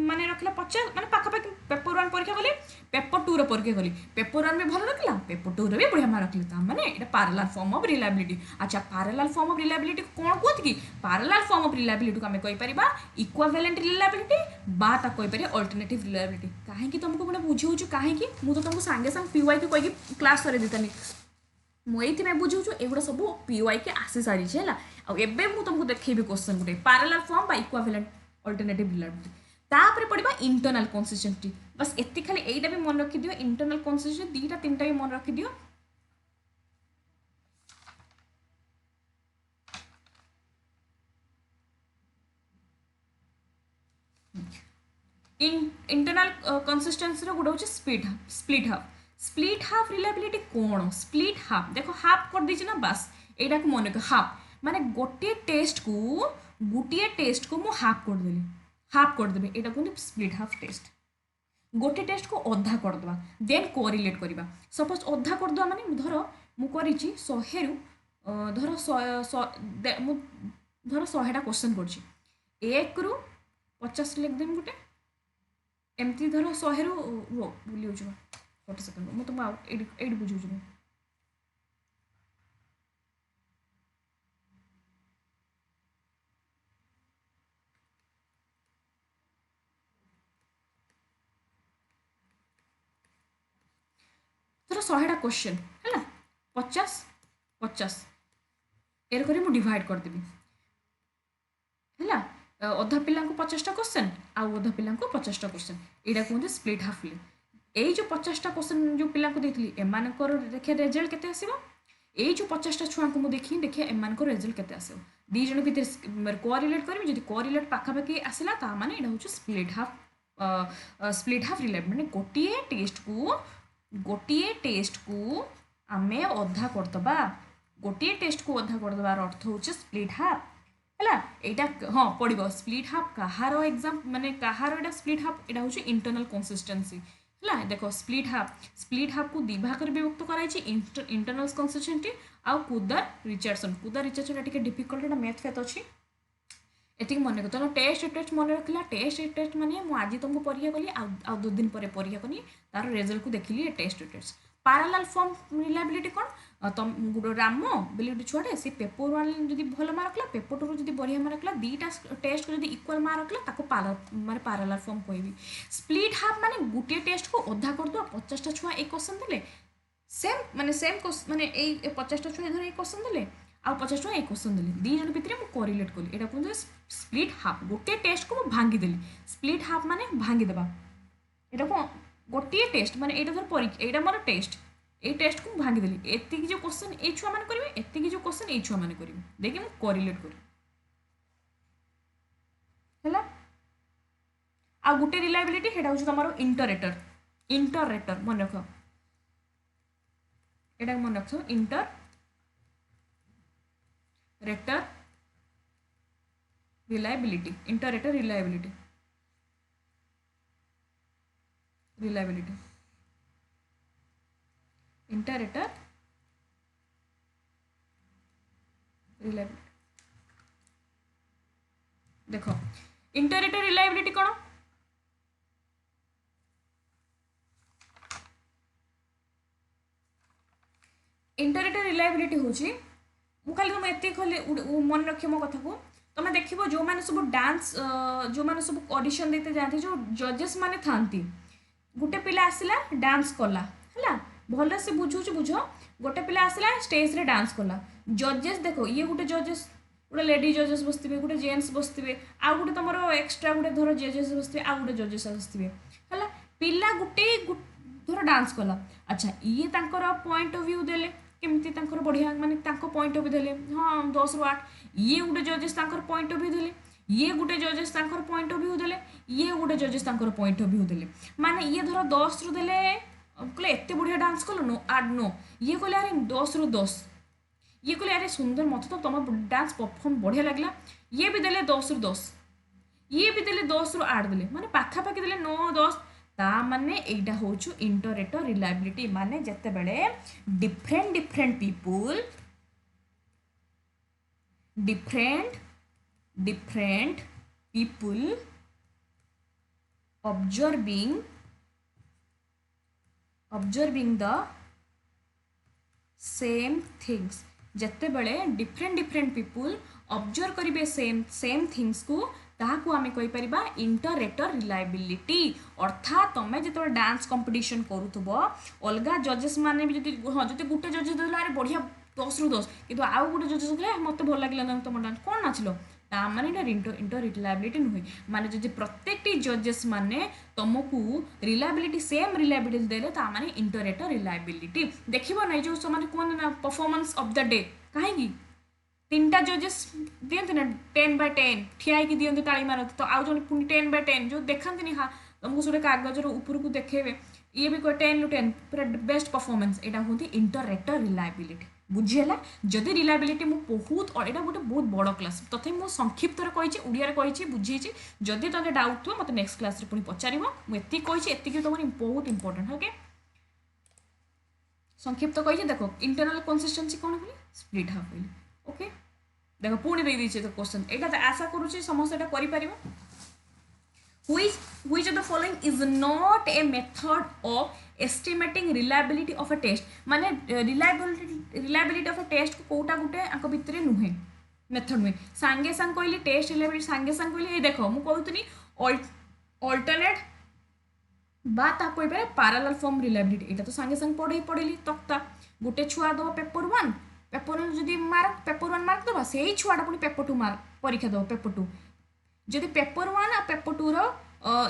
माने रखला 50 माने पाखापाखि पेपर 1 परीक्षा कली पेपर 2 परीक्षा कली पेपर 1 में भल रखला पेपर 2 भी बढ़िया मार्क रखला माने एटा पैरेलल फॉर्म ऑफ रिलायबिलिटी अच्छा पैरेलल फॉर्म ऑफ रिलायबिलिटी कौन कहते कि पैरेलल फॉर्म ऑफ रिलायबिलिटी को आम कहि परिबा इक्विवेलेंट रिलायबिलिटी बा ता कहि परिबा अल्टरनेटिव रिलायबिलिटी काहे कि तुमको बड़े बुझाऊछु काहे कि मु तो तुमको सांगे सांगे पीवाई के कहि क्लास करे देतानी मुझे बुझाऊँ एगुड़ा सब पीवाई के आसी सारी है आबे मुझे तुमको देखेबी क्वेश्चन गोटे पैरेलल फॉर्म बा इक्विवेलेंट अल्टरनेटिव रिलायबिलिटी तापर पढ़ा इंटरनल कंसिस्टेंसी बस एति खाली एटा भी मन रखि दियो इंटरनल कंसिस्टेंसी दीटा तीनटा भी मन रखि दियो इंटरनल कंसिस्टेंसी गोटे हूँ स्प्लिट हाफ रिलायबिलिटी कौन स्प्लिट हाफ देख हाफ कर दीजिए ना बस यहाँ को मन हाफ माने गोटे टेस्ट को मु हाफ करदेवी यहाँ कहते स्प्लिट हाफ टेस्ट गोटे टेस्ट को अधा करदे देन कोरिलेट करवा सपोज अधा करदे माने धर मुझे 100 धर धर 100टा क्वेश्चन कर 1 ରୁ 50 लिखदेमी गोटे एमती धर 100 ରୁ भूली जाऊँ 40 सेकेंड मुझे तुम ये बुझे धर 100टा क्वेश्चन है 50 50 एर कर डिवाइड करदेवी है अधा पिला 50टा क्वेश्चन आउ अधा पिला 50टा क्वेश्चन यहाँ कहते स्प्लिट हाफ यही जो 50टा क्वेश्चन जो पिला देती एमानकर देखिए रेजल्ट केते आसीबो यही जो 50टा छुआ को देखी देखिए एमानकर रेजल्ट केते आसीबो दी जन भितर कोरिलेट करी जब कोरिलेट पाखापाखि आसला ता माने एटा होछु स्प्लिट हाफ रिलेट माने गोटिए टेस्ट को आमे अधा करदबा गोटिए टेस्ट को अधा करदबार अर्थ होछि स्प्लिट हाफ है यहाँ हाँ पड़ो स्प्लिट हाफ कहार एग्जाम माने कहार एटा स्प्लिट हाफ एटा होछि इंटरनल कंसिस्टेंसी है देख स्प्लिट हाफ को दी भाग में विभक्त कराई इंटरनल कंसिस्टेंसी आउ कुदर रिचर्डसन टे डिफिकल्ट मैथ फैथ अच्छी एति मन रख तेना टेस्ट मन रखला टेस्ट माने मुझे तुमको परीक्षा कली आ 2 दिन पर परीक्षा कली तार रिजल्ट को देखिली टेस्ट पैरेलल फॉर्म रिलायबिलिटी कौन तुम राम बोली गोटे छुआटे सी पेपर 1 जब भल मार्क रखला पेपर 2 जब बढ़िया मार्क रखला दीटा टेस्ट को जब इक्वल मार्क रखला ताको माने पैरेलल फॉर्म कहबी स्प्लिट हाफ माने गोटे टेस्ट को अधा कर दो 50टा छुआ एक क्वेश्चन देले सेम माने 50टा छुआ धर एक क्वेश्चन देले आ 50 टका एक क्वेश्चन देले दी जन भितर मु कोरिलेट कली एटा कहते स्प्लिट हाफ गोटे टेस्ट को भांगी देली स्प्लिट हाफ माने भांगी देबा एटा को गोटे टेस्ट माने एटा धर परीक्षा एटा मोर टेस्ट ए टेस्ट को भांगी देली एति जो क्वेश्चन ए छुआ माने करिवे एति जो क्वेश्चन ए छुआ माने करिवे देखि मु कोरिलेट करी हला आ गोटे रिलायबिलिटी हेटा होछ तमारो इंटररेटर मन रख एटा मन रख इंटररेटर रिलायबिलिटी इंटररेटर रिलायबिलिटी इंटररेटर रिलायबिलिटी देखो इंटररेटर रिलायबिलिटी कौन इंटररेटर रिलायबिलिटी होची मु खाली तुम एते खाली मन रखियो मो कथा को तुम देखिबो जो माने सब डांस जो माने सब ऑडिशन देते जाते जो जजेस माने थांती गोटे पिला आसिला डांस कला हला भल से बुझुछ बुझ गोटे पिला आसिला स्टेज रे डांस कला जजेस देखो ये गोटे जजेस गोटे लेडी जजेस बसथिबे गोटे जेंट्स बसथिबे आ गोटे तमरो एक्स्ट्रा गोटे धर जजेस बसथिबे आ गोटे जजेस बसथिबे हला पिला गोटे धर डांस कला अच्छा ये तांकर पॉइंट ऑफ व्यू देले केमती तांकर बढ़िया माने तांको पॉइंट ऑफ व्यू देले हाँ 10 ରୁ 8 ये गोटे जजेस तांकर पॉइंट ऑफ व्यू देले ये गोटे जजेस तांकर पॉइंट ऑफ व्यू देले ये गोटे जजेस तांकर पॉइंट ऑफ व्यू देले माने ये धर 10 ରୁ देले कहले एते बढ़िया डांस कलो नो आड नो ये कहले अरे 10 ରୁ 10 ये कहले अरे सुंदर मत तो तुम डांस परफॉर्म बढ़िया लगला ये भी देले 10 ରୁ 10 ये भी देले 10 ରୁ 8 देले माने पाखापाखि देले 9 10 ता माने एटा होछु इंटररेटर रिलायबिलिटी माने जत्ते बेले different people observing the same things जत्ते बेले डिफरेंट पीपल ऑब्जर्व करिवे सेम थिंग्स को ताहाकू आमे कहि परिबा इंटररेटर रिलायबिलिटी अर्थात तमे जेतो डांस कंपटीशन करूथबो अलगा जजेस माने भी जति हां जति गुटे जजेस देला अरे बढ़िया 10 ରୁ 10 किंतु आउ गुटे जजेस कहले मते भल लागला ना तुम डांस कोन नाचलो ता माने इंटर रिलायबिलिटी नुहे माने जति प्रत्येकटी जजेस माने तुमको रिलायबिलिटी सेम रिलायबिलिटी देले ता माने इंटररेटर रिलायबिलिटी देखिबो नै जो माने कोन ना परफॉर्मेंस ऑफ द डे काहेगी तीन टा जजेस दिखते ना 10/10 ठिया होगी दिखते ताली मारते तो आउ जन पुणी 10/10 जो देखते हाँ तुमको गोटे कागजर उपरको देखेबे ये भी कोई 10/10 पूरा बेस्ट परफॉर्मेंस यहाँ हूँ इंटरएक्टर रिलायबिलिटी बुझीगला जदि रिलायबिलिटी मुझे बहुत यहाँ गोटे बहुत बड़ क्लास तथे मुझे संक्षिप्त कही ओडिया कही बुझे जदि तुम डाउट थो मतलब नेक्स्ट क्लास पुणी पचार मुझे कही तुम बहुत इंपोर्टेंट ओके संक्षिप्त कही देख इंटरनल कंसिस्टेंसी कौन बोली स्प्लिट हाफ बोली ओके देख पुणी दे दीजिए तो क्वेश्चन यहाँ आशा करुच्ची समस्त यहाँ कर which of the following is not a method of estimating reliability of a test माने reliability of a test को कोटा गुटे आंको भितरे नुहे मेथड नुहे सांगे सांग कहली टेस्ट रिलायबिलिटी सांगे सांग कहली देख मु कहतनी अल्टरनेट बा ता कोई पारे पैरेलल फॉर्म रिलायबिलिटी एटा तो सांगे सांग पढ़ेली तक्ता गुटे छुआ दो पेपर 1 जदी मार्क पेपर 1 मार्क दबा सेही छुआटा पुनी पेपर 2 मार्क परीक्षा दो पेपर 2 जदि पेपर 1 आ पेपर 2 रो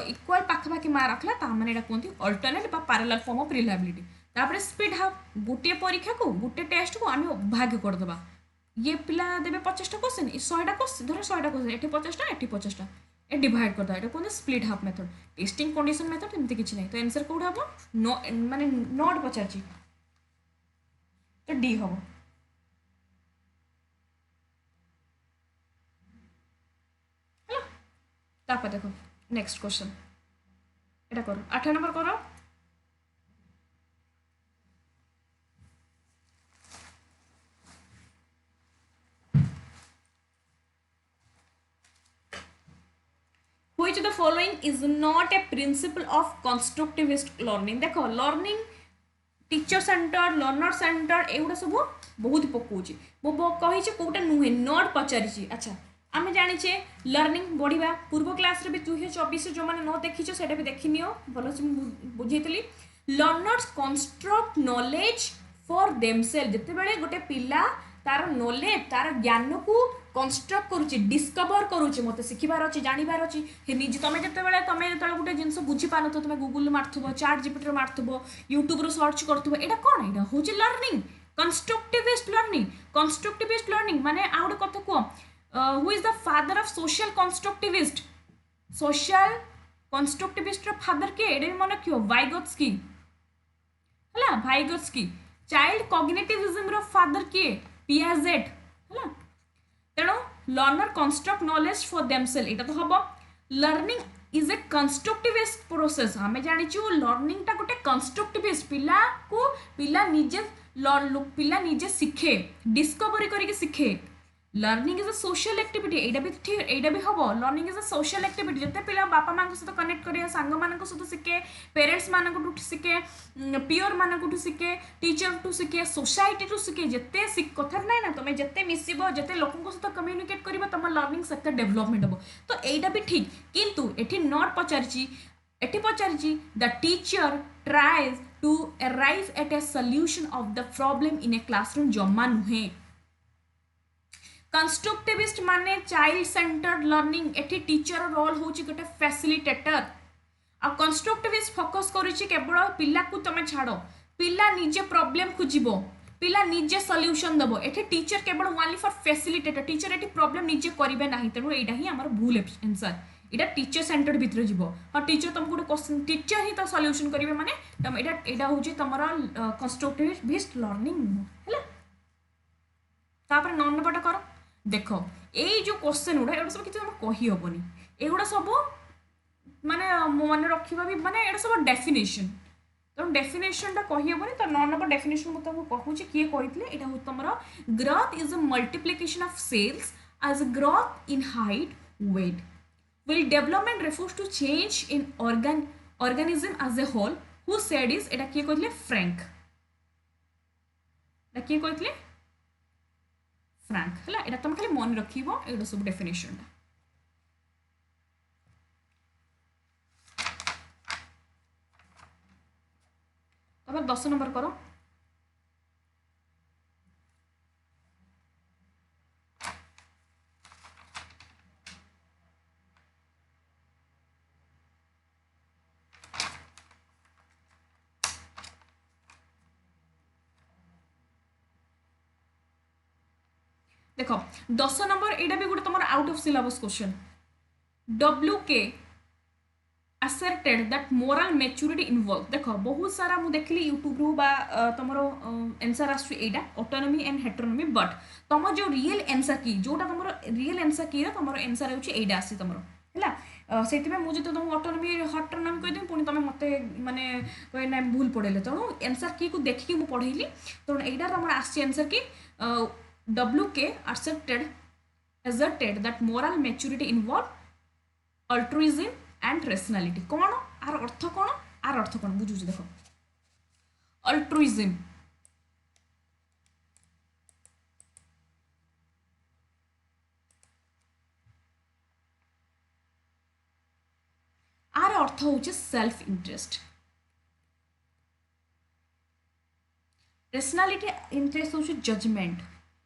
इक्वल पाखापाखि मार्क रखला ता माने एटा कोंती अल्टरनेट बा पैरेलल फॉर्म ऑफ रिलायबिलिटी तापर स्पीड हाफ गुटे परीक्षा को गुटे टेस्ट को आमे भाग कर दबा ये पिला देबे 50 टा क्वेश्चन 100 टा क्वेश्चन धर 100 टा क्वेश्चन एठी 50 टा एठी 50 टा ए डिवाइड कर दबा एटा कोंती split half method testing condition method एमती किछ नै तो आंसर कोड हबो नो माने नॉट पचारची तो डी हबो तापर देखो नेक्स्ट क्वेश्चन एटा करो 8 नंबर करो which of the following is not a principle of constructivist learning देखो learning teacher centre learner centre एगुड़ा सब बहुत पकाउची मो कही कोटा नुहे नॉट पचारि अच्छा आम जाचे लर्निंग बढ़िया पूर्व क्लास भी 2024 जो मैंने न देखी से भी देखी नियो भल से बुझेली learners construct knowledge for themselves जिते बड़े गोटे पिला तार नॉलेज तार ज्ञान को कंस्ट्रक्ट करुच्ची डिस्कवर करुच्ची मत शिखबार अच्छे जानवर अच्छी निज तुम जिते तुम जो गोटे जिन बुझी पार तुम Google मार्थुब chat GPT मार्थुब YouTube search करुव यहाँ कौन यहाँ हूँ लर्निंग कंस्ट्रक्टिविस्ट लर्निंग माने आ गोटे कथा कह who is the father of social constructivist father के एडे मन क्यों वाइगोत्स्की हला वाइगोत्स्की चाइल्ड कॉग्निटिविज्म रो फादर के पियाजेट हला तेणु learner construct knowledge for themselves एटा तो हबो learning is a constructivist process हमें जानिछु लर्निंग टा गोटे कंस्ट्रक्टिविस्ट पिला निजे शिखे डिस्कवरी करके शिखे learning is a social activity एटा भी ठीक एटा भी हबो learning is a social activity जते पिला बापा मां सहित कनेक्ट करिया सांग मानक सहित शिखे पेरेंट्स मानक टू शिखे पियर मानक टू शिखे टीचर टू शिखे सोसाइटी टू शिखे जते कथा नै ना तुम जते मिसिबो जते लोकन सहित कम्युनिकेट करबो तुम लर्निंग सेते डेवलपमेंट हबो तो एटा भी ठीक किंतु एठी नॉट पचारची एठी पचारची the teacher tries to arrive at a solution of the problem in a classroom जम्मा नुहे कंस्ट्रक्टिविस्ट माने चाइल्ड सेंटर्ड लर्निंग एठी टीचर रोल होची गोटे फैसिलिटेटर आ कंस्ट्रक्टिविस्ट फोकस करूची केवल पिला को तमे छाड़ो पिला निजे प्रॉब्लम खुजिबो पिला निजे सॉल्यूशन दबो एठी टीचर केवल ओनली फॉर फैसिलिटेटर टीचर एठी प्रॉब्लम निजे करिवे नाही तेनु एटा ही हमर भूल आंसर एटा टीचर सेंटर्ड भितर जिवो हां टीचर तुमको गोटे क्वेश्चन टीचर ही तो सॉल्यूशन करिवे माने तम एटा होची तमरा कंस्ट्रक्टिविस्ट लर्निंग हैला तापर 9 नंबरटा करो देख ये जो क्वेश्चन गुड़ा एगुड़ा सब किसी कही हेनी एगुड़ा सब माने मन रखा भी माने एटा सब डेफिनेशन तो डेफिनेशन टा कही हेनी तो 9 नंबर डेफिनेशन मुझे तुमको कहूँ किए कहते यहाँ हूँ तुम growth is a multiplication of cells as a growth in height weight will development refers to change in organism as a whole who said is एटा किए कहते फ्रैंक किए कहते फ्रैंक है यहाँ तुम खाली मन रखिबो एटा सब डेफिनेशन तब 10 नंबर करो देख 10 नंबर एटा भी गोटे तुम out of syllabus question WK asserted that moral maturity involved देख बहुत सारा मु देखली यूट्यूब रु बा तुमर आंसर आसु एटा ऑटोनॉमी एंड हेटेरोनॉमी बट तुम जो रियल आंसर की जोटा तुमर रियल आंसर की तुमर आंसर होची एटा आसी तुमर हैला सेति में मु जे तुम ऑटोनॉमी हेटेरोनॉमी कहि देम पुनी तुम मते माने कहि ना भूल पड़ेले तणो आंसर की को देखि मु पढैली तणो एटा तुमर आसी आंसर की WK asserted that moral maturity involved altruism and rationality कौन आर अर्थ कौन आर अर्थ कौन बुझुछ देख altruism आर अर्थ होचे सेल्फ इंटरेस्ट rationality इंटरेस्ट होचे जजमेंट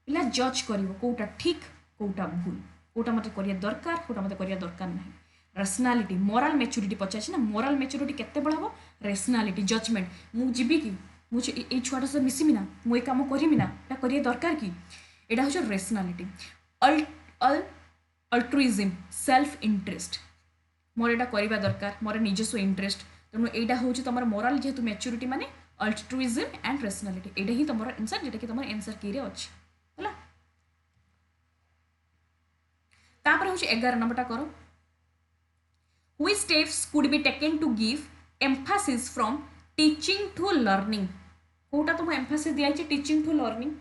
पिला जज करिवो कोटा ठीक कोटा भूल कोटा मते करिया दरकार कोटा मते करिया दरकार नहीं रेशनालीटी मोराल मैच्योरिटी पचार ना मोराल मैच्योरिटी केते बड़ हम रेशनालीटी जजमेंट मु जीवी कि मुझे छुआटा से मिसमी ना मुझे कम करमी ना करिया दरकार कि एटा हूँ रेशनालीटी अल्ट्रुइज्म सेल्फ इंटरेस्ट मोर एटा करवा दरकार मोर निजस्व इंटरेस्ट तेणु यहाँ हूँ तुम मोराल जेहेतु मैच्योरिटी माने अल्ट्रुइज्म एंड रेशनालीटी एटा ही तुम आंसर जेटा कि तुम आंसर की अच्छी है तापर हूँ 11 नंबरटा करो Which steps could be taken to give emphasis from teaching to learning? Kota तुम emphasis दिया है teaching to learning.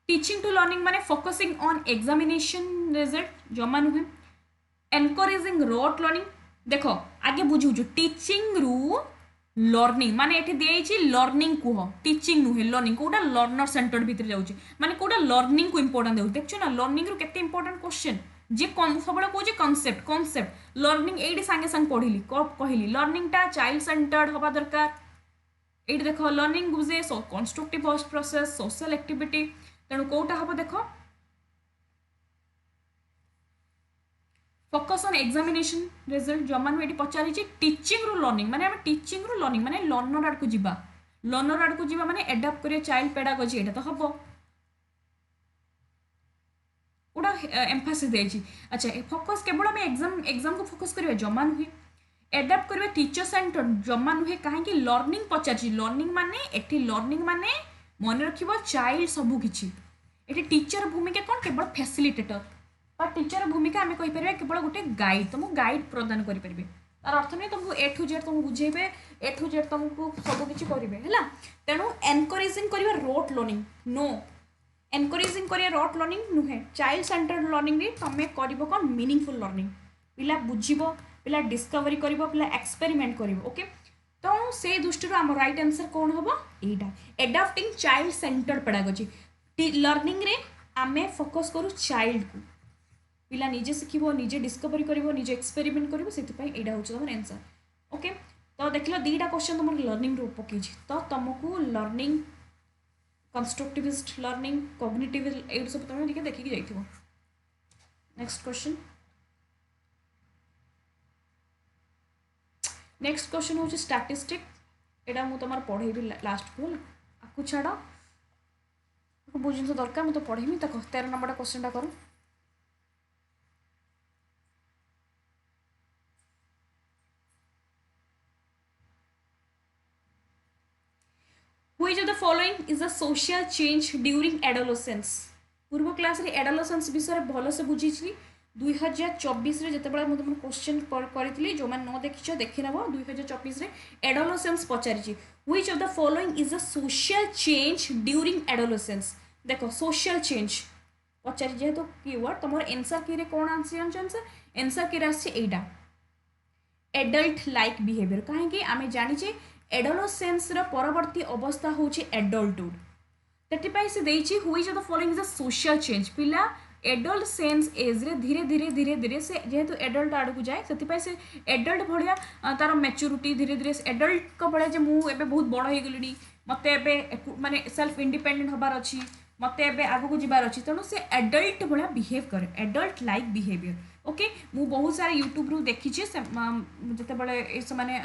Teaching to learning माने focusing on examination result जमा नुहे encouraging rote learning देखो आगे बुझू जो teaching रू लर्निंग माने एठी दिए लर्निंग कुह टीचिंग नुहे लर्निंग कोटा लर्नर सेंटर्ड भीतर जाउची माने कोटा लर्निंग को इंपोर्टेंट देउ देखछु ना लर्निंग रो केते इंपोर्टेंट क्वेश्चन जे सबले कहूँ कॉन्सेप्ट लर्निंग एडी सांगे सांग पढ़िली कहली लर्निंग टा चाइल्ड सेंटर्ड हवा दरकार एडी देखो लर्निंग बुझे कंस्ट्रक्टिव प्रोसेस सोशल एक्टिविटी तेणु कोटा हम देख focus on examination result Zaman ये पचारि टीचिंग रू लर्निंग माने हम टीचिंग रू लर्निंग माने लर्नर आड़ को जीवा लर्नर आड़ को जीवा माने एडाप्ट करिया चाइल्ड पेडागोजी एटा तो हबो उडा एम्फासिस देछि अच्छा फोकस केवल हम एग्जाम को फोकस करिया जमान हुए एडाप्ट करिया टीचर सेंटर जमान हुए काहे कि लर्निंग पचारि लर्निंग माने मन रखिबो चाइल्ड सबु किछि एटी टीचर भूमिका कोन केवल फैसिलिटेटर पर टीचर भूमिका आम कहीपर केवल गोटे गाइड तुमको गाइड प्रदान करेंगे तार अर्थ नहीं तुमको ए टू जेड तुमको बुझेबे ए टू जेड तुमको सबकि करेंगे है तेणु एनकरेजिंग करिया रोट लर्निंग नो एनकरेजिंग करिया रोट लर्निंग नुहे चाइल्ड सेंटर्ड लर्निंग रे तुम कर कौन मीनिंगफुल लर्निंग पिला बुझिबो पिला डिस्कवरी करिबो पिला एक्सपेरिमेंट करिबो ओके तो से दृष्टि आम राइट आंसर कौन हम यहाँ adapting child centred pedagogy learning रे आमे फोकस करू चाइल्ड को पिला निजे शिखिबो निजे डिस्कवरी करिबो निजे एक्सपेरिमेंट करिबो सेति एटा होछ तमर आंसर ओके तो देखलो दीटा क्वेश्चन तुम लर्निंग रो पकेछि तो तुमको लर्निंग कंस्ट्रक्टिविस्ट लर्निंग कॉग्निटिव ए सब तुम ठीक देखिक जाइथिबो नेक्स्ट क्वेश्चन होछ स्टैटिस्टिक एटा मु तमर पढेबी लास्ट को आकु छाड़ आकु बहुत जिन दरकार मु तो पढेमी त 13 नंबर क्वेश्चन टा करो Which of the following is a social change during adolescence? पूर्व क्लास रे एडोलेसेंस विषय भल से बुझी 2024 रे जते मुझे तुम क्वेश्चन करी जो मैंने न देखी देखी नब 2024 रे adolescence पचारि Which of the following is a social change during adolescence? देखो social change पचारि जेहेतु कीवर्ड तुम आंसर की रे कौन आंसर की आसी एटा एडल्ट लाइक बिहेवियर कहीं आम जानी एडोलेसेंस रो परवर्ती अवस्था होची एडल्टहुड तेतिपाई से देछि which of the following is a social change पिला एडोलेसेंस एज रे धीरे धीरे धीरे धीरे से जेहेतु एडल्ट आड़ को जाए सेतिपाई से एडल्ट भलिया तार मैच्योरिटी धीरे धीरे एडल्ट को बळे जे मु एबे बहुत बड़ हो गलिनी मते एबे माने सेल्फ इंडिपेंडेंट हबार अछि मत एबे आगु जीवार अच्छी तेणु से एडल्ट भाया बिहेव करे एडल्ट लाइक बिहेवियर ओके मु बहुत सारा यूट्यूब रु देखी से मैंने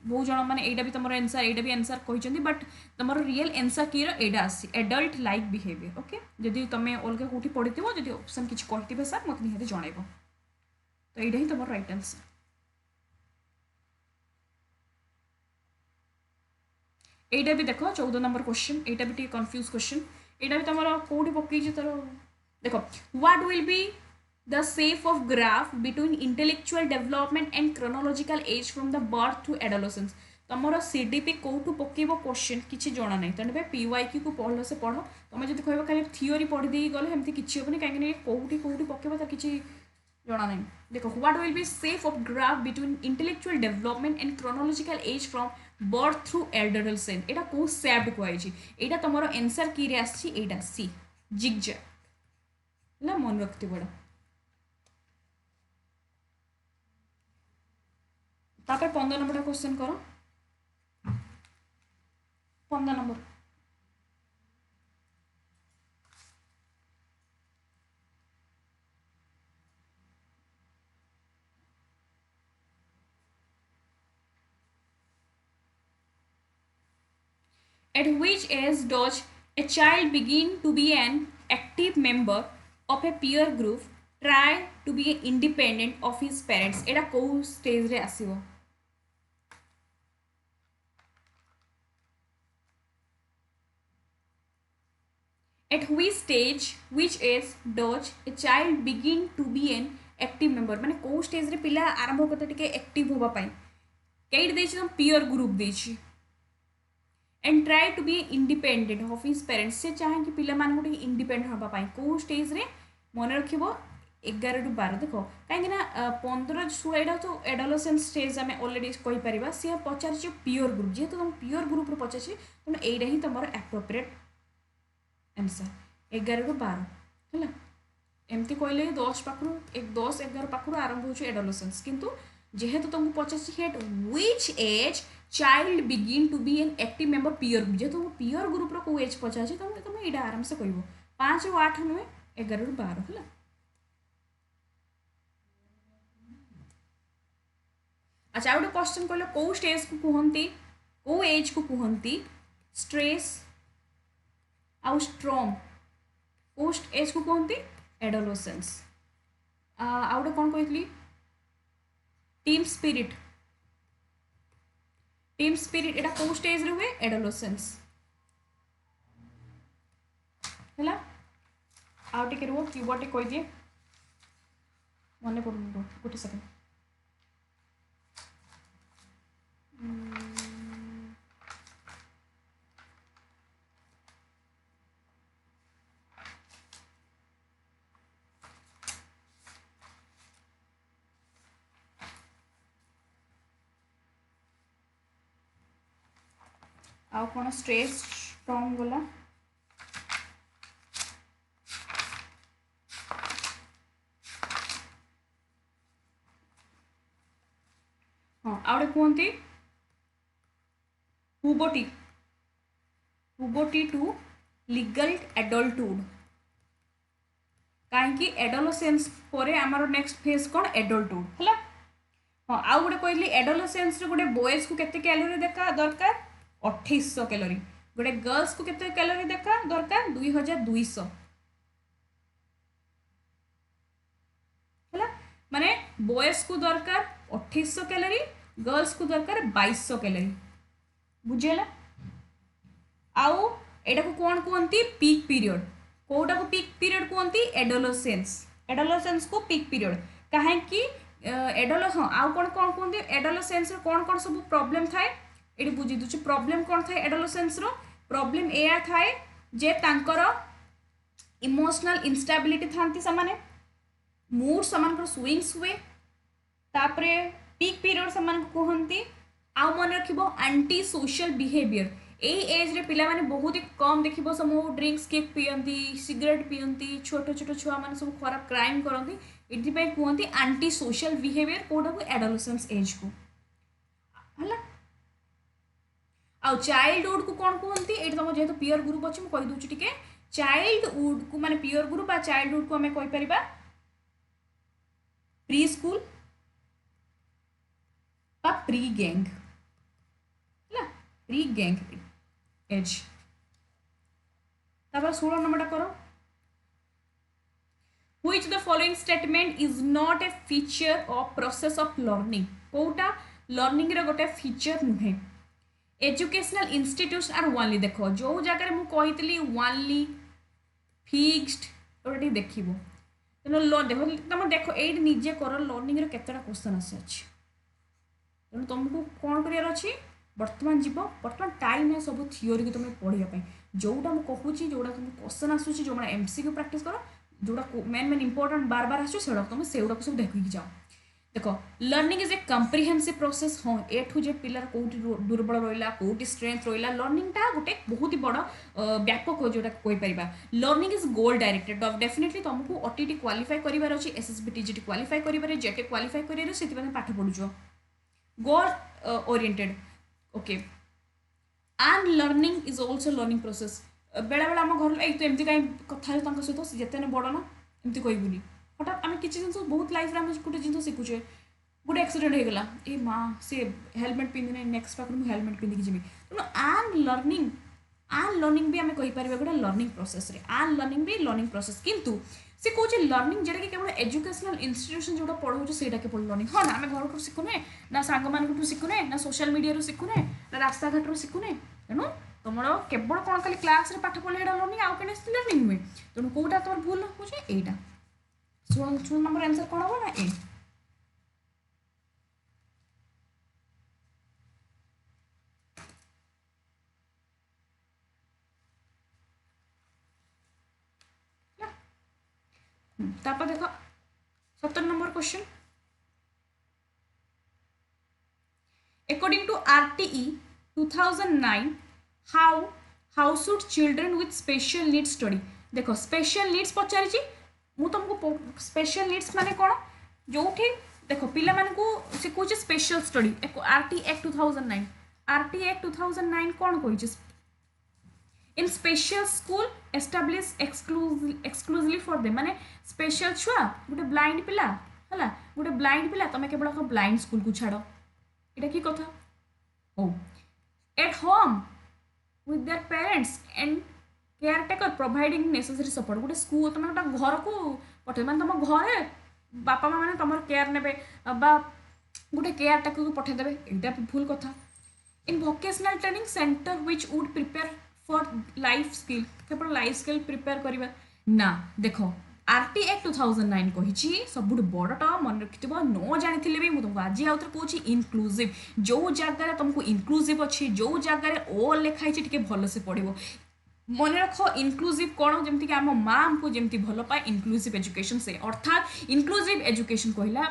बहुत जन मैंने यहाँ भी तुम आंसर यहाँ भी आंसर कहते बट तुम रियल आंसर की एटा आसी एडल्ट लाइक बिहेवियर ओके जदि तुम अलग कौटी पढ़ी जब ऑप्शन किसी कहते सर मत निहत जनइब तो यहाँ ही तुम राइट आंसर एटा भी देख 14 नंबर क्वेश्चन एटा भी कन्फ्यूज क्वेश्चन यहाँ भी तुम कौटी पकई तर देख what will be the shape of graph between intellectual development and chronological age from the birth to adolescence तुमर सीडीपी कौटू पकेब क्वेश्चन किसी जना ना तेणु पीवाईक्यू को पढ़ल से पढ़ तुम जब कह खाली थियोरी पढ़ी दे गले एमती किसी हेनी कहीं कौटी कौटी पकेब तो किसी जना ना देख what will be safe of graph between intellectual development and chronological age from birth through adolescence एटा कौ सेप्ड कहई एटा तुम आंसर की आसटा सी जिगजैग है मन रखती बड़ा तापर 15 नंबर क्वेश्चन करो 15 number At which age does a child begin to be an active member of a peer group, try to be independent of his parents? एटा को स्टेज रे आसीबो At which age does a child begin to be an active member? माने को stage रे पिला आरंभ करते टिके active होबा पई केइट देछि हम पीयर ग्रुप देछि and try to be independent of his parents से चाहे कि पिला मान गोटे इंडिपेंडेंट होबा पई को स्टेज रे मन रखिबो 11 टू 12 देख कहीं 15 16 एटा तो एडोलसेंस स्टेज आम अलरेडी कही पार सी पचार पीयर ग्रुप जेहेतु तुम पीयर ग्रुप रे पचार तेणु यहीटा ही तुम एप्रोप्रिएट आंसर 11 टू 12 है एमती कहले 10 पाखु 10 11 पाखु आरंभ हो एडोलसेंस किंतु जेहेतु तुमको पचार हेट which age child begin to be an active member peer group जेहेतु पीयर ग्रुप रो को एज पचार तुम यहाँ आराम से कह 5 और 8 नुहे 11 टू 12 है अच्छा गोटे क्वेश्चन कहले कौ स्टेज को कहती कौ एज को कहती स्ट्रेस आउ स्ट्रॉन्ग कौ एज को कहती एडोलसेंस आउ गोटे कौन कही टीम स्पिरिट एटा कौ स्टेज रे हुए एडोलसेंस है आउ टे रुह कीवर्ड टे कही दिए मन पड़ो गोटे सेकेंड आउ कौन स्ट्रेस स्ट्रॉन्ग गला हाँ आउटे कहते पुबर्टी टू लीगल एडल्टहुड कहीं एडोलसेंस पर आमर नेक्स्ट फेज कौन एडल्टहुड है हाँ आउ गोटे कहली एडोलसेंस गोटे बॉयज को केते कैलोरी देखा दरकार 2800 कैलोरी गोटे गर्ल्स को केते कैलोरी देखा दरकार 2200 है माने बॉयज को दरकार 2800 कैलोरी गर्ल्स को दरकार 2200 कैलोरी बुझेला आउ एटा को कौन कहती पीक पीरियड कोटा को पीक पीरियड कहती एडोलसेंस को पीक पीरियड कहीं हाँ आउ कौन कौन कहते एडोलसेंस कौन कौन सब प्रॉब्लम थाए ये बुझी दूसरी प्रॉब्लम कौन था एडोलसेंस प्रॉब्लम एया थाए जे तांकर इमोशनल इनस्टेबिलिटी थांती समाने मूड समान स्विंग्स हुए तापरे पीक पीरियड समान को कहती आउ मन रखिबो एंटी सोशल बिहेवियर एई एज रे पिला माने बहुत ही कम देखिबो समूह ड्रिंक्स केक पियंती सिगरेट पियंती छोट छोट छुआ माने सब खराब क्राइम करंती इति पे कहती एंटी सोशल बिहेवियर कोडा को एडोलसेंस एज को हला आउ चाइल्डहुड को कौन कहती ये तुम जेहेतु पीयर ग्रुप अच्छे मुझे कही दूसरी टे चाइल्डहुड को माने पियर ग्रुप आ चाइल्डहुड को हमें कहि परिबा प्री स्कूल बा प्री गैंग ହେଲା प्री गैंग एज। तापर 16 नंबरटा करो which the following statement is not a feature of process of learning कोटा लर्निंग रे गोटे फीचर नुहे एजुकेशनल इंस्टीट्यूट्स आर ओनली देखो जो जगह मु कही ओनली फिक्स्ड गोटे देखो तेना देखो तुम देखो ये निजे कर लर्निंग रे केतेटा क्वेश्चन आसी तेणु तुमको कौन करार अच्छी बर्तमान जीव बर्तमान टाइम है सब थियोरी को तुम पढ़ाई जोटा मुझे कहूँ जोड़ा तुम क्वेश्चन आसूँ जो एमसीक्यू प्रैक्टिस कर जोड़ा मेन मेन इंपोर्टेंट बार बार आस तुम से सब देखिक जाओ देख learning is A comprehensive process हाँ एठू जे पिलार कौटी दुर्बल रहा कौटी स्ट्रेंथ रहा लर्निंगटा गोटे बहुत ही बड़ व्यापक जोटा कहीपर learning is goal directed definitely तुमको ओटीटी क्वालिफाई करार अच्छी एसएसबी टीजीटी क्वालिफाई करार जेटे क्वालिफाई कर पाठ पढ़ुच goal oriented okay and learning is also learning process बेले बेले आम घर तो एमती कहीं कथा सहित जिते बड़ ना एमती कहबूनी हठात आम किसी जिन बहुत लाइफ में गोटे जिन शिखुचे गोटे एक्सीडेंट होगा ए माँ सी हेलमेट पिंधि नेक्स्ट पाखर मुझे हेलमेट पिंधिकी जी तेणु आन लर्निंग भी आम कहीपर गोटे लर्निंग प्रोसेस आन लर्निंग भी लर्निंग प्रोसेस किंतु से कौन लर्निंग जोटा कि केवल एजुकेशनल इंस्टीट्यूशन जो पढ़ाऊँ से केवल लर्निंग हाँ ना आम घर शिखुने ना सांग मान शिखुने ना सोशल मीडिया शिखुने ना रास्ता घाट शिखुने तेणु तुम केवल कौन खाली क्लास रे पाठ पढ़े लर्निंग आउ कहीं लर्निंग नुहे तेणु कौटा तुम भूल हो यहाँ 16 नंबर आंसर कौन हम ना ए तापर देखो 17 number question according to RTE 2009 how should children with special needs study देखो स्पेशल नीड्स पचारि मु तुमको स्पेशल नीड्स माने कौन जो देखो पिला मानकू शिखुच special study RT act 2009 RT act 2009 कौन कही in special school establish exclusively for them माने स्पेशल छुआ गोटे ब्लाइंड पिला है गोटे ब्लाइंड पिला तुम केवल ब्लाइंड स्कूल को छाड़ यहाँ कि कथा हो at home with their parents and caretaker providing necessary support गोटे स्कूल तुम गोटे घर को पठे मैंने तुम घरे बापा माँ मैंने तुम केयर ने गोटे केयरटेकर को पठेदेवे यहाँ भूल कथा इन vocational training centre which would prepare for life skill केवल लाइफ स्किल प्रिपेयर करवा ना देखो आरटी एक्ट 2009 कही सब बड़टा मन रखि न जानी भी तुमको आज आउ कौन इनक्लूसिव जो जगार तुमको इनक्लूसिव अच्छी जो जगार ओ लिखाई टे भल से पढ़ो मन रख इनक्लूसिव कौन जमीक आम माँ आमको जमी भल पाए इनक्लूसिव एजुकेशन से अर्थात इनक्लूसिव एजुकेशन कहला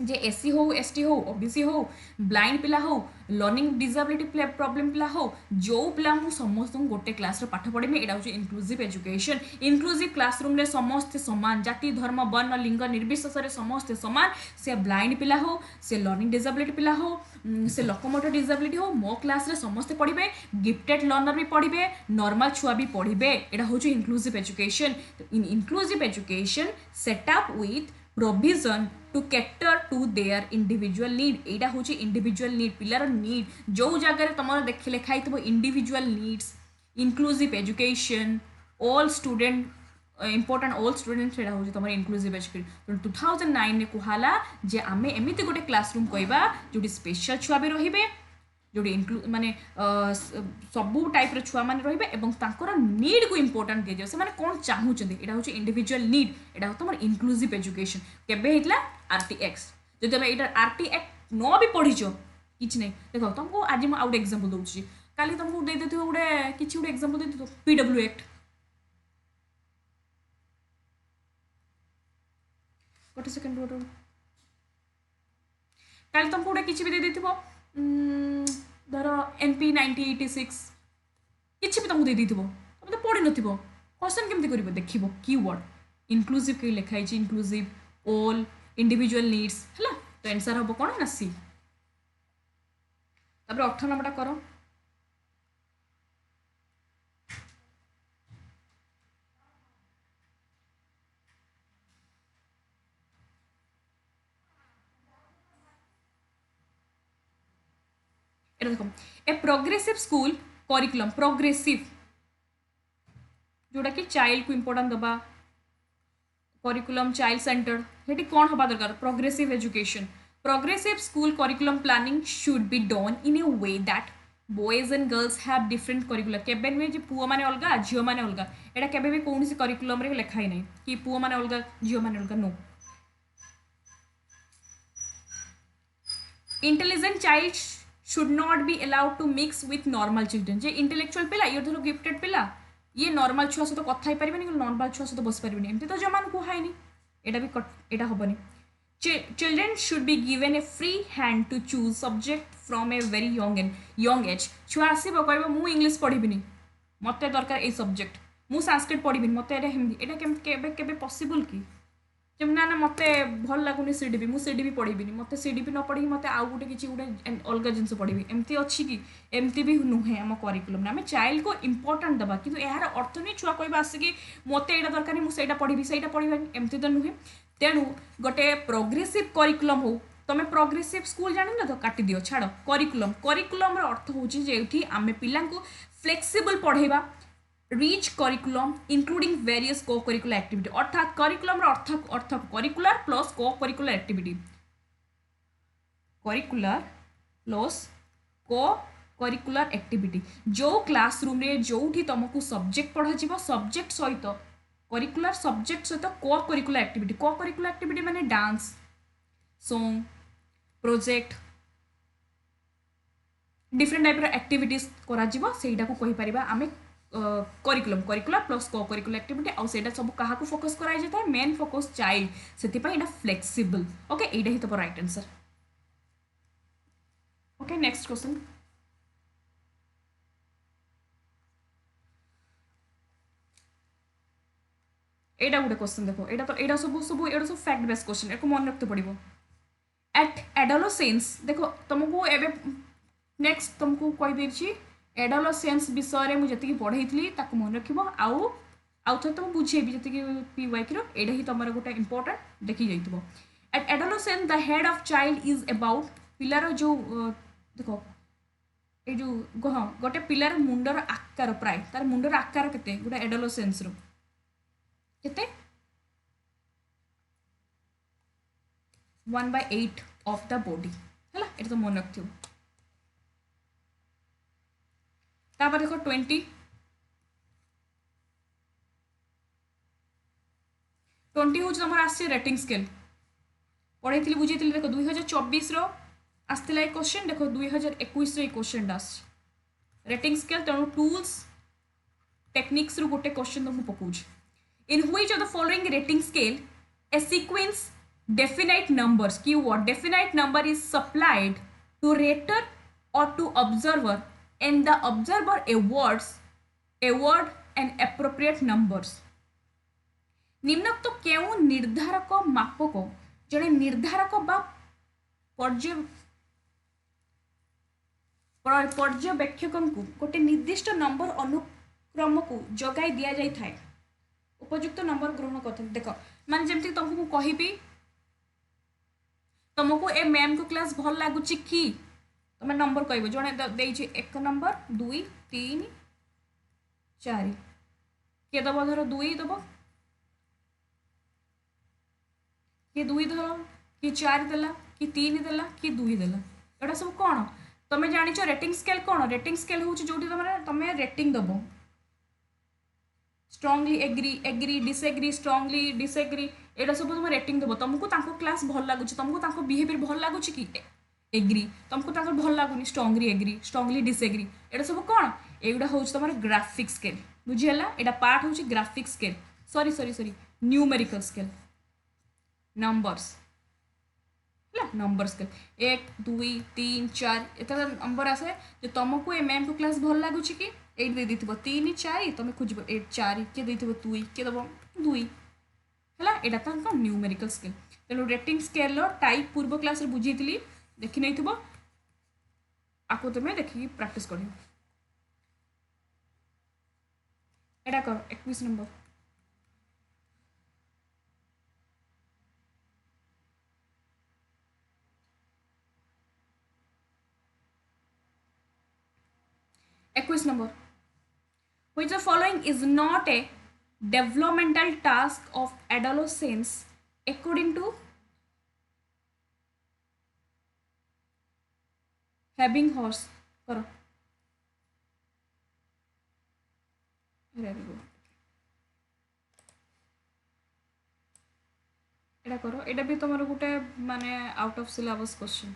जे एससी हो एसटी हो ओबीसी हो ब्लाइंड पिला हो लर्निंग डिसेबिलिटी प्रॉब्लम पिला हो जो पिला समस्त गोटे क्लास रे पाठ पढ़े यहाँ हूँ इनक्लूसिव एजुकेशन इनक्लूसिव क्लासरूम रे समस्ते समान जाति धर्म वर्ण लिंग निर्विशेष समस्ते समान से ब्लाइंड पिला हो से लर्निंग डिसेबिलिटी पिला हो से लोकोमोटर डिसेबिलिटी हो मो क्लास रे समस्ते पढ़े गिफ्टेड लर्नर भी पढ़े नॉर्मल छुआ भी पढ़े यहाँ हूँ inclusive education in inclusive education setup with provision to cater to their individual need यहाँ हूँ इंडिविजुअल नीड पिलार नीड जो जगह तुम देख लिखाई individual needs inclusive education all student important all student से हूँ तुम इनक्लूसिव एजुकेशन 2009 कहला जे आम एमती गोटे क्लासरूम कहवा जो स्पेशल छुआ भी रे जो माने सबू टाइप छुआ मैंने रही नीड को इंपोर्टेंट दी जाए कौन चाहूँ यहाँ हूँ इंडिविजुअल नीड यहाँ तुम इनक्लूसिव एजुकेशन केबे होता आरटी एक्ट जो तुम यहाँ आरटी एक्ट न भी पढ़ीच कि नहीं देख तुमको आज मुझे आउट एग्जांपल दूसरी काली तुमको दे देती गोटे किसी गोटे एग्जांपल दे पीडब्ल्यू एक्ट गोटे सेकेंड गोटे काली तुमको गोटे किसी भी दे देती धर एनपी 1986 किसी भी तुमको दे देती तुम तो पढ़ी न क्वेश्चन केमती कर देख कीवर्ड इनक्लूसिव कहीं लिखाई इनक्लूसिव ऑल इंडिविजुअल नीड्स है तो आंसर हम कौन ना सी 18 नंबरटा कर एटा देखो a progressive school curriculum progressive जोटा कि चाइल्ड को इंपोर्टेंस दबा करिकुलम चाइल्ड सेंटर्ड हेटी कौन हवा दरकार progressive education progressive school curriculum planning should be done in A way that boys and girls have different curriculum केबे नुहे जे पुओ माने अलगा झियो माने अलगा एटा केबे भी कोनसी करिकुलम रे लिखा ही नहीं कि पुओ माने अलगा झियो माने अलगा no intelligent child should not be allowed to mix with normal children जे इंटेलेक्चुअल पिला ये धर गिफ्टेड पिला ये नॉर्मल छुआ सहित कथा ही पारिबेनी नॉर्मल छुआ सहित बस पारिबेनी एमती तो जमान कुहाइनी एटा भी एटा हबनी children should be given a free hand to choose subject from a very young age छुआ आसीबो कहबो मु इंग्लिश पढिबिनी मते दरकार ए सब्जेक्ट मु संस्कृत पढिबिनी मते एटा हिंदी एटा केबे केबे पॉसिबल की जब ना ना मते भल लागुनी सीडीबी मु सीडीबी पढिबिनी मते सीडीबी न पढी मते आउ गुटे किछि गुटे अलगा जिंस पढिबी एमती अछि कि एमती भी नुहे हम करिकुलम ना हमें चाइल्ड को इंपोर्टेंट दबा किंतु यार अर्थ नहीं छुआ कहबा आसी कि मते एटा दरकार मु सेटा पढिबी सेटा पढिबानी एमती तो नुहे तेणु गोटे प्रोग्रेसिव करिकुलम हो तमें प्रोग्रेसिव स्कूल जान ना तो काटी दियो छाड़ करिकुलम करिकुलम अर्थ हूँ जे आम पिला फ्लेक्सिबल पढ़ेबा rich curriculum including various co curricular activity अर्थात करिकुलम अर्थ अर्थ curricular plus co curricular activity curricular plus co curricular activity जो क्लासरूम रे जोठी तुमको सब्जेक्ट पढ़ा जीवो सब्जेक्ट सहित करिकुलर सब्जेक्ट सहित को करिकुलर एक्टिविटी माने dance song project different type activities करा जीवो सेटा को कहि परिबा आमे curriculum curricular plus co curricular activity आउ सेटा सब कहा को फोकस कराई जाता है मेन फोकस चाइल्ड सेति पई एटा फ्लेक्सिबल ओके एटा ही तो right answer okay next question एटा गोटे क्वेश्चन देखो एटा तो एटा सब सब एटा सब फैक्ट बेस्ड क्वेश्चन एको मन रखते पड़िबो एट एडोलसेंस देखो तुमको एबे नेक्स्ट तुमको कहि देछि एडोलसेंस विषय में जति पढ़ाई मन रखिबो आउ आउ थे तुम बुझेबी जति पी वाई रो एटा ही तुमर गोटे इंपोर्टेंट देखि जाइतबो at adolescence the head of child is about पिलार जो देखो ए जो गोटे पिलार मुंडर आकार प्राय तार मुंडर आकार केते गोटे एडोलसेंस रो केते 1/8 ऑफ द बॉडी हैला एटा तो मन रखियो तापर देखो 20 हूँ तुम आसी रेटिंग स्केल पढ़ाई बुझे देखो 2024 आसला ये क्वेश्चन देखो 2021 क्वेश्चन आस रेटिंग स्केल तेणु टूल्स टेक्निक्स रु गोटे क्वेश्चन तुमको पकाउछ in which of the following rating scale a sequence definite numbers keyword definite number is supplied to rater और to observer and the observer award and appropriate numbers निम्नोक्त केउ निर्धारक मापक जड़े निर्धारक बा पर्यवेक्षक को गोटे निर्दिष्ट नंबर अनुक्रम को जगाई दिया जाई थाए उपयुक्त नंबर ग्रहण करते देख माने जमती तुमको कहबी तुमको ए मैम को क्लास भल लगुच कि तुम नंबर कह जड़े दे 1 नंबर 2 3 4 किए दब धर 2 दब किए 2 धर कि 4 देला कि 3 देला कि 2 देला एटा सब कौन तुम जान रेटिंग स्केल कौन रेटिंग स्केल हूँ जो तुम रेटिंग दब strongly agree disagree strongly disagree एटा सब तुम रेटिंग दब तुमको क्लास भल लगुच तुमको बिहेवियर भल लगुच कि एग्री तुमको भल लगुनि स्ट्रांगली डिसएग्री एटा सब कौन एगुड़ा हूँ तुम ग्राफिक स्केल बुझीगला एटा पार्ट हूँ graphic scale sorry numerical scale numbers number scale 1 2 3 4 एत नंबर आसे जो तुमको ए मैम को क्लास भल लगुच कि ये दे 3 4 तुम खोज 8 4 किए दे 2 किए दब 2 है एटा तो न्यूमेरिकल स्केल तेणु रेटिंग स्केल टाइप पूर्व क्लास बुझी देखी नहीं थो आपको तुम्हें देखिए प्रैक्टिस कर एटा कर 21 number 26 number. Which the following is not a developmental task of adolescence according to having horse? करो. एटा करो. एटा भी तुम्हारे गोटे माने आउट ऑफ सिलेबस क्वेश्चन.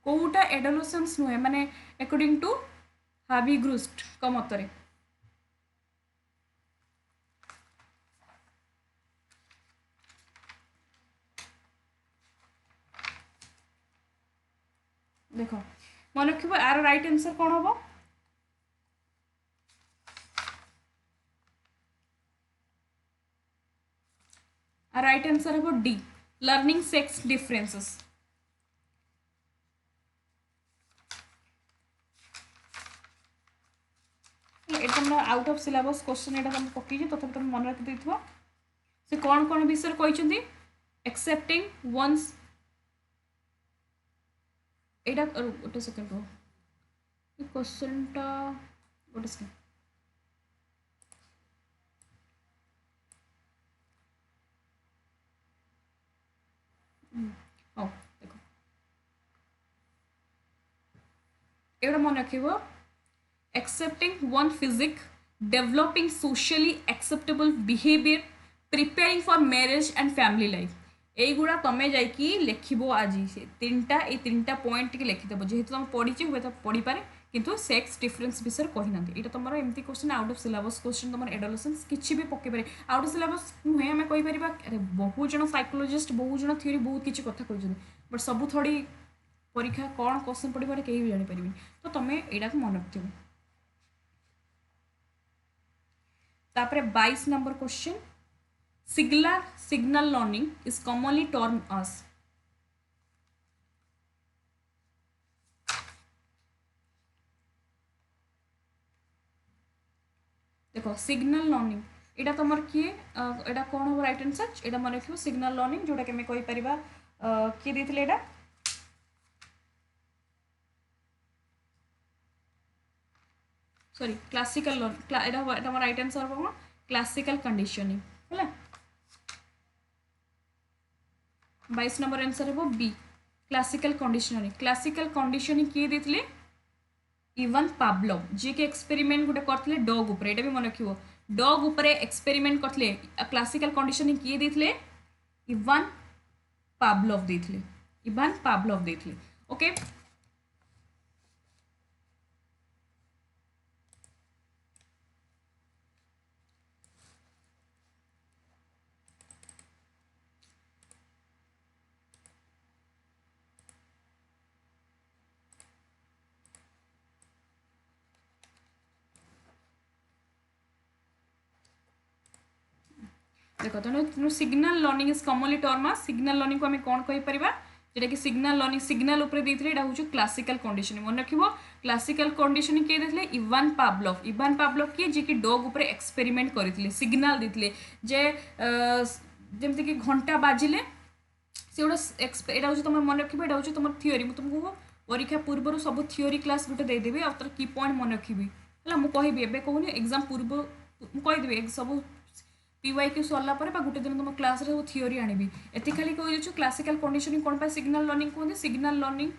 कोटा एडोलेसेंस नुहे माने अकॉर्डिंग टू हाबिग्रुस्ट का मतरे. देखो मन रखिबो आर राइट आंसर कोन होबो. आर राइट आंसर होबो डी, लर्निंग सेक्स डिफरेंसेस. এটা তোমরা আউট অফ সিলেবস কোশ্চেন এটা তুমি পকাইছি তথাপি তুমি মনে রাখি দেইথিব. সে কোন বিষয় কইছন্তি एक्सेप्टिंग वन्स. এটা গোটে সেকেন্ড রো এই কোশ্চেনটা গোটে সেকেন্ড. ও দেখো এটা মনে রাখিব. Accepting one physique, developing socially acceptable behavior, preparing for marriage and family life. এইগুড়া তুমি যাইকি লিখিব আজি তিনটা এই তিনটা পয়েন্ট টিকে লিখিদেব যেহেতু তুমি পড়িছি হুয়ে তো পড়িপারে কিন্তু সেক্স ডিফরেন্স বিষয়ে কহি না. এটা তোমার এমতি কোশ্চেন আউট অফ সিলেবস কোশ্চেন তোমার এডোলেসেন্স কিছু বি পকাই পারে. আউট অফ সিলেবস নুহে আমি কইপার আরে বহু জন সাইকোলজিস্ট বহু জন থিওরি বহুত কিছু কথা কইছেন বট সবু থোড়ি পরীক্ষা কোন কোশ্চেন পড়িপারে কেহি জানি পারিবি. তো তুমি এটাকে মনে রাখিব. तापरे 22 number question. Signal learning is commonly term as. देखो सिग्नल लर्निंग एटा तुम किए एटा कौन हो राइट आंसर. एटा मन रखियो सिग्नल लर्निंग जोटा कि कहि परिबा किए देथिले एटा sorry classical learning right answer कौन क्लासिकल कंडीशनिंग है. 22 नंबर आंसर है B classical conditioning. Classical conditioning किए देथिले इवान पावलोव जी के एक्सपेरिमेंट गोटे करथिले डॉग ऊपर. एटा भी मन रखिबो डॉग ऊपर एक्सपेरिमेंट करथिले. क्लासिकल कंडीशनिंग किए देथिले इवान पावलोव देथिले. इवान पावलोव देथिले. ओके देखो तेणु signal learning is commonly term as. Signal learning को आम कौन कहीपर जेटा कि सिग्नल लर्निंग सिग्नल उपर देते हूँ क्लासिकल कंडीशनिंग. मन रखिबो क्लासिकल कंडीशनिंग किए देते इवान पावलोव. इवान पावलोव किए जी कि डॉग उपर एक्सपेरिमेंट करते सिग्नल देते जे जमती कि घंटा बाजिले से गोटे यहाँ हूँ तुम मन रखिबो. यहाँ हूँ तुम थियोरी मुझे तुमको परीक्षा पूर्व सब थियोरी क्लास गोटे देदेवी आ तर की पॉइंट मन रखी है मुझे कहबी कहूनी एग्जाम पूर्व मुझेदेवी सब पीवाईक्यू सरला गोटे दिन तुम क्लास रे थियोरी आनी एति खाली कही जाऊँ क्लासिकल कंडीशनिंग कौन सिग्नल लर्निंग कहते. सिग्नल लर्निंग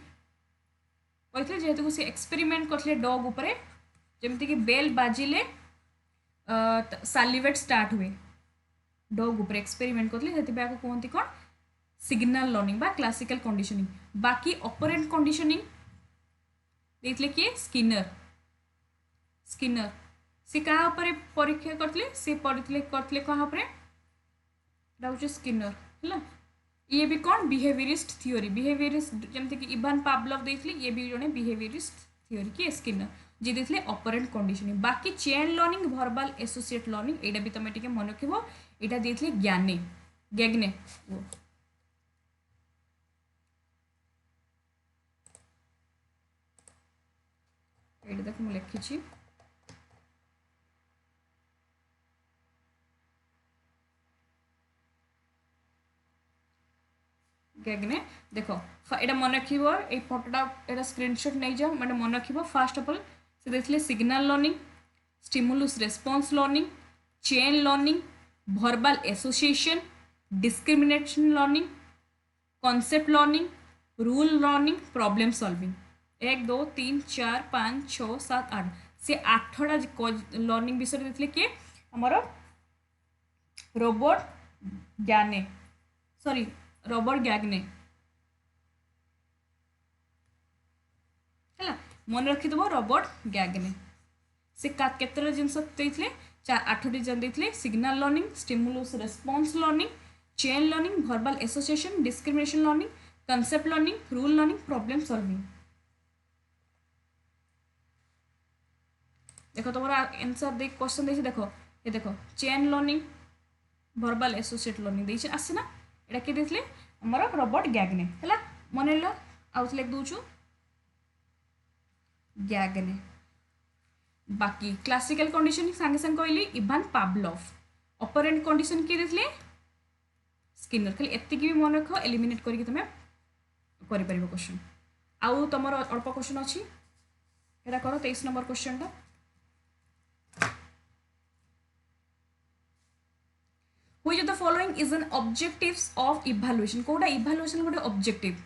कहते जेहेतु सी एक्सपेरिमेंट करते डॉग उपर जमती कि बेल बाजिले सालिवेट स्टार्ट हुए डॉग उपर एक्सपेरिमेंट करते से कहते कौन सिग्नल लर्निंग बा क्लासिकल कंडीशनिंग. बाकी ऑपरेंट कंडीशनिंग देते किए स्किनर. स्किनर सी क्या परीक्षा करते सी करते क्या स्किनर है. ये भी कौन बिहेवियरिस्ट थियोरी. बिहेवियरिस्ट जमती कि इवान पावलोव देते ये भी जड़े बिहेवियरिस्ट थियोरी कि स्किनर जी देते ऑपरेंट कंडीशनिंग. बाकी chain learning verbal associate learning एटा भी तुम टे मन रखिबो. एटा देते ज्ञाने गैग्ने ये देख मुझे लिखी गैगने देख एटा मन रख ये फटोटा एटा स्क्रीनशॉट नहीं जाओ मैंने मन रख फास्ट ऑफ ऑल से देखिए signal learning stimulus response learning chain learning verbal association discrimination learning concept learning rule learning problem solving 1 2 3 4 5 6 7 8 से 8टा लर्निंग विषय देखिए किए आमर रोबोट गैग्ने सॉरी रॉबर्ट गैग्ने है मन रखिद रॉबर्ट गैग्ने से केतटा जिनस देते 8टी जन देते signal learning stimulus response learning chain learning verbal association discrimination learning concept learning rule learning problem solving देखो तुम आंसर देख क्वेश्चन देखिए देखो ये देखो chain learning verbal associate learning देखिए आसी ना एटा किए देते आमर रॉबर्ट गैग्ने है मन आउट लिख दूचु गैग्ने बाकी क्लासिकल कंडीशन सांगे सांगे कहली इवान पावलोव ऑपरेंट कंडीशन किए देते स्किनर खाली एति भी मन रख एलिमिनेट करके तुम कर क्वेश्चन आउ तुम अल्प क्वेश्चन अच्छी एटा कर 23 नंबर क्वेश्चन टा Which of the following is an objectives of evaluation कोटा evaluation गोटे objective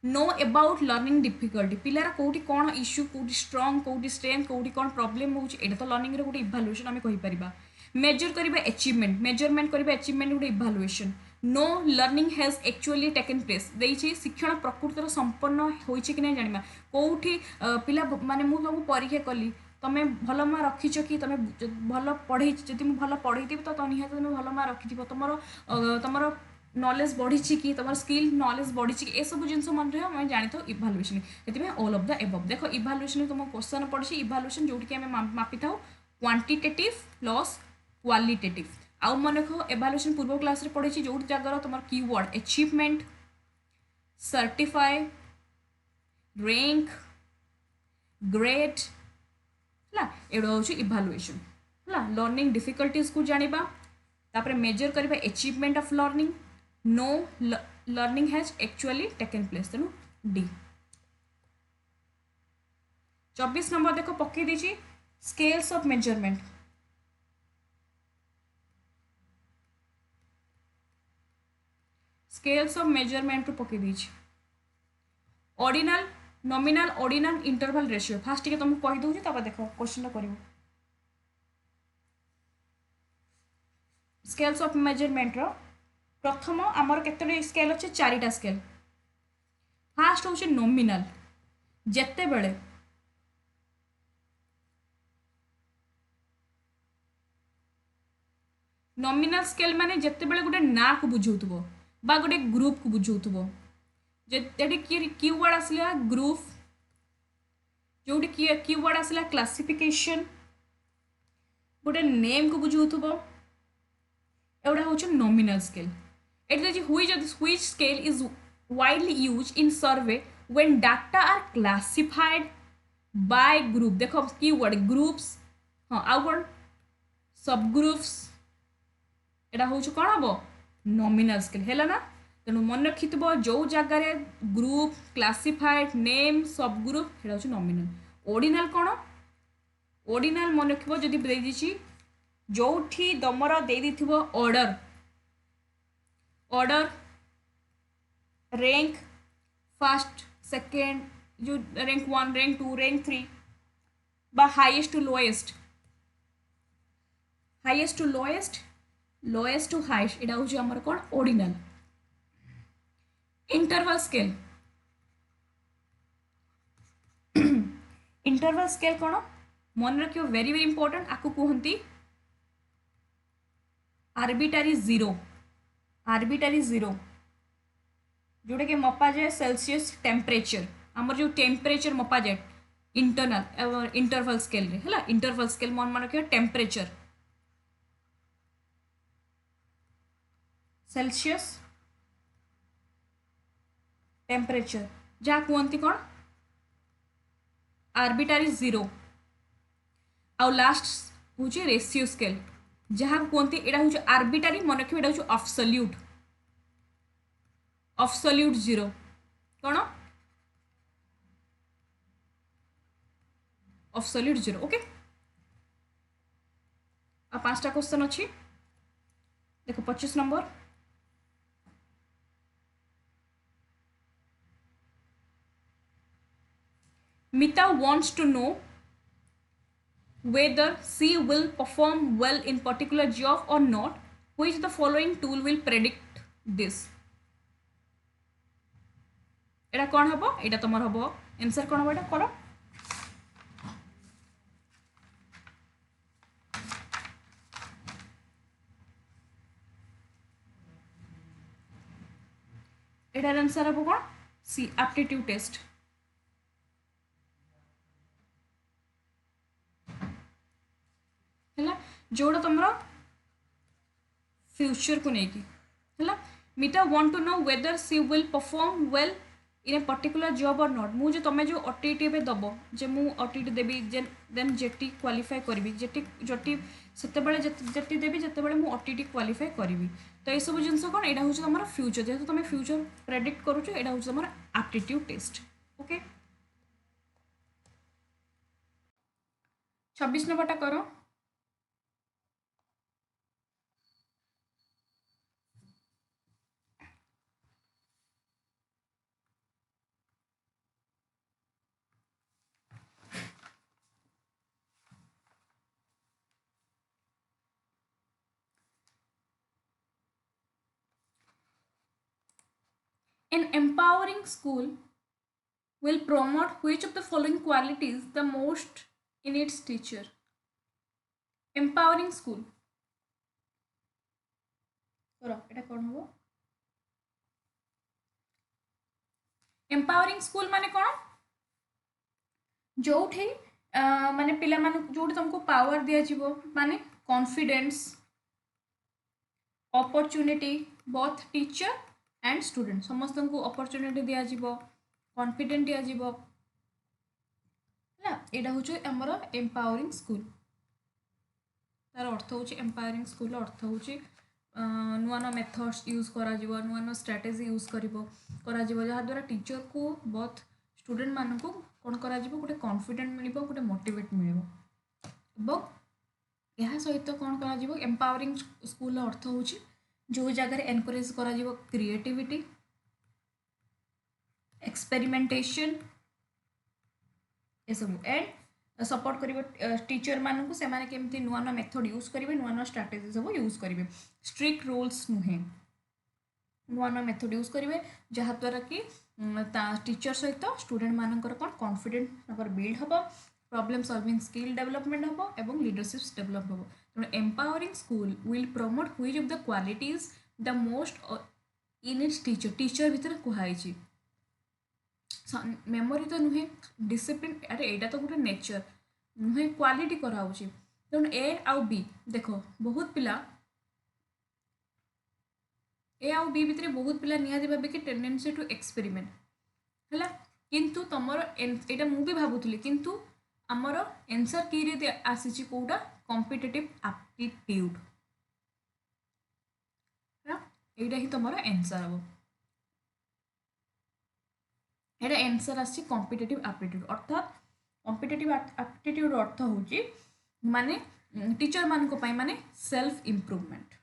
know about learning difficulty पिलार कौटी कौन इश्यू कौटी स्ट्रंग कौटी स्ट्रेंथ कौटी कौन प्रॉब्लम हो तो लर्निंग रे गोटे इभालुएसन आम कहीपर मेजर करबा अचीवमेंट मेजरमेंट करबा अचीवमेंट गोटे evaluation know learning has actually taken place देइछि शिक्षण प्रकृतर संपन्न होइछि कि नहीं जानिबा कौटी पिला माने मु तुमको परीक्षा कली तुम भल माँ रखीच कि तुम भल पढ़े जदि मुझे भल पढ़े तो निहत तुम भल माँ रखी तुम तुम नॉलेज बढ़ी कि तुम स्किल नॉलेज बढ़ी कि ये सब जिन मन रहा मैं जानी तो इभालुएसन से ऑल ऑफ द एबव देख इभालुएसन तुम क्वेश्चन पड़ी इभालुएसन जोटि आम मापी था क्वांटिटेटिव प्लस क्वालिटेटिव आउ मन रख इभालुएसन पूर्व क्लास रे पढ़ी जो जगह तुम keyword achievement certify rank grade है एड़ा हूँ इभालुएसन है लर्निंग डिफिकल्टीज को जाना तापर मेजर करबा achievement of learning know learning has actually taken place तेणु डी 24 नंबर देख पकई दीजिए scales of measurement scales of measurement पकई दीजिए ordinal nominal ordinal interval ratio first टिके तुमको कहि दउची तब देखो क्वेश्चन करिवो स्केल्स ऑफ मेजरमेंट रो प्रथम आमर केतटे स्केल अच्छे 4टा स्केल फास्ट हूँ नॉमिनल जेते बेले नॉमिनल स्केल माने जेते बेले गोटे ना को बुझौथबो बा गोटे ग्रुप को बुझौथबो कीवर्ड आसला ग्रुप जो कीवर्ड आसला क्लासिफिकेशन गोटे नेम को बुझौथबो एवढा हूँ nominal scale eight which scale is widely used in survey when data are classified by group देखो कीवर्ड ग्रुप्स हाँ आउ कौन सब ग्रुप्स एटा हूँ कौन हम नॉमिनल स्केल है ना तेणु मन रखि जो जगार ग्रुप क्लासिफाइड नेम सब ग्रुप एटा हूँ नॉमिनल ऑर्डिनल कौन ऑर्डिनल मन रख जदि देदी जो तुमर दे order order rank first second जो रैंक 1 रैंक 2 रैंक 3 बा highest to lowest lowest to highest एटा हूँ आमर कौन ordinal interval scale interval scale कौन मन रखियो वेरी वेरी इंपोर्टेंट आपको कहती आर्बिटारी जीरो जोटा कि मपा जाए सेल्सियस टेम्परेचर आमर जो टेम्परेचर मपा जाए इंटरनल इंटरवल स्केल रे है इंटरवल स्केल मन मन रखियो टेम्परेचर सेल्सियस टेम्परेचर जहाँ कहती कौन आर्बिटारी जीरो आउ लास्ट हूँ रेशियो स्केल जहाँ कहते यहाँ हूँ आर्बिटारी मन रखिए यहाँ हूँ अब्सोल्यूट अब्सोल्यूट जीरो कौन अब्सोल्यूट जीरो ओके आ 5टा क्वेश्चन अच्छी देखो 25 number Mita wants to know whether she will perform well in particular job or not. Which the following tool will predict this? এটা কোন হবো এটা তোমার হবো आंसर কোন হবো এটা করো এটার आंसर হবো কোন সি aptitude test हैला जोड़ा तुमरो फ्यूचर को नहीं की हैला मीटा want to know whether she will perform well in a particular job और नॉट मु जो तमे जो ओटीटी पे दबो जे मु ओटीटी देबी देन जेटी क्वालिफाई करबी जेटी जटी सेते बेले जेटी देबी जेते बेले मु ओटीटी क्वालिफाई करबी तो ये सब जिंस कोन एडा होछ हमर फ्यूचर जेतो तमे फ्यूचर प्रेडिक्ट करूछ एडा होछ हमर एप्टीट्यूड टेस्ट ओके 26 नंबरटा करो An empowering school will promote which of the following qualities the most in its teacher? Empowering school. करो एटा कोन हो empowering school माने कोन जोठी माने पिला मान जोठी तुमको पावर दिया जीवो माने confidence opportunity both teacher and student समस्त को अपॉर्चुनिटी दिया जीवो कॉन्फिडेंट दिया जीवो ना एटा होछ हमर एम्पावरिंग स्कूल तार अर्थ होछ एम्पावरिंग स्कूल अर्थ होछ नुआ नुआ मेथड्स यूज करा जीवो नुआ नुआ स्ट्रेटजी यूज करा जीवो जहा द्वारा टीचर को बहुत स्टूडेंट मान को कौन करा जीवो गोटे कॉन्फिडेंट मिलिबो गोटे मोटिवेट मिलिबो एबो यह सहित कौन करा जीवो एम्पावरिंग स्कूल अर्थ होछ जो जगह एनकरेज करा जीवो क्रिएटिविटी एक्सपेरिमेंटेशन ये सब एंड सपोर्ट करिवो टीचर मान को से माने केमती नुआ नुआ मेथड यूज करिवे नुआ नुआ स्ट्रेटजी सब यूज करिवे स्ट्रिक्ट रूल्स नुहे नुआ नुआ मेथड यूज करिवे जहा द्वारा कि टीचर सहित स्टूडेंट मानकर कौन कॉन्फिडेंट बिल्ड हबो प्रॉब्लम सॉल्विंग स्किल डेवलपमेंट हबो एवं लीडरशिप डेवलप हबो तेणु empowering school will promote which of the qualities the most in its teacher teacher भीतर कुहाई मेमोरी तो नुहे डिसिप्लिन अरे एटा तो गोटे नेचर नुहे क्वालिटी कराऊँच तेणु ए आउ बी देख बहुत पिला ए आउ बी भितर बहुत पिला निहाती भावे कि टेंडेंसी टू एक्सपेरिमेंट है किंतु तुमर एटा मु भी भावुली किंतु आमर आंसर की रे आसी कोटा कॉम्पिटिटिव एप्टीट्यूड एटा ही तुमर आंसर हम एटा आंसर आसी कॉम्पिटिटिव एप्टीट्यूड अर्थात कॉम्पिटिटिव एप्टीट्यूड अर्थ होची माने टीचर मान को पाई माने self improvement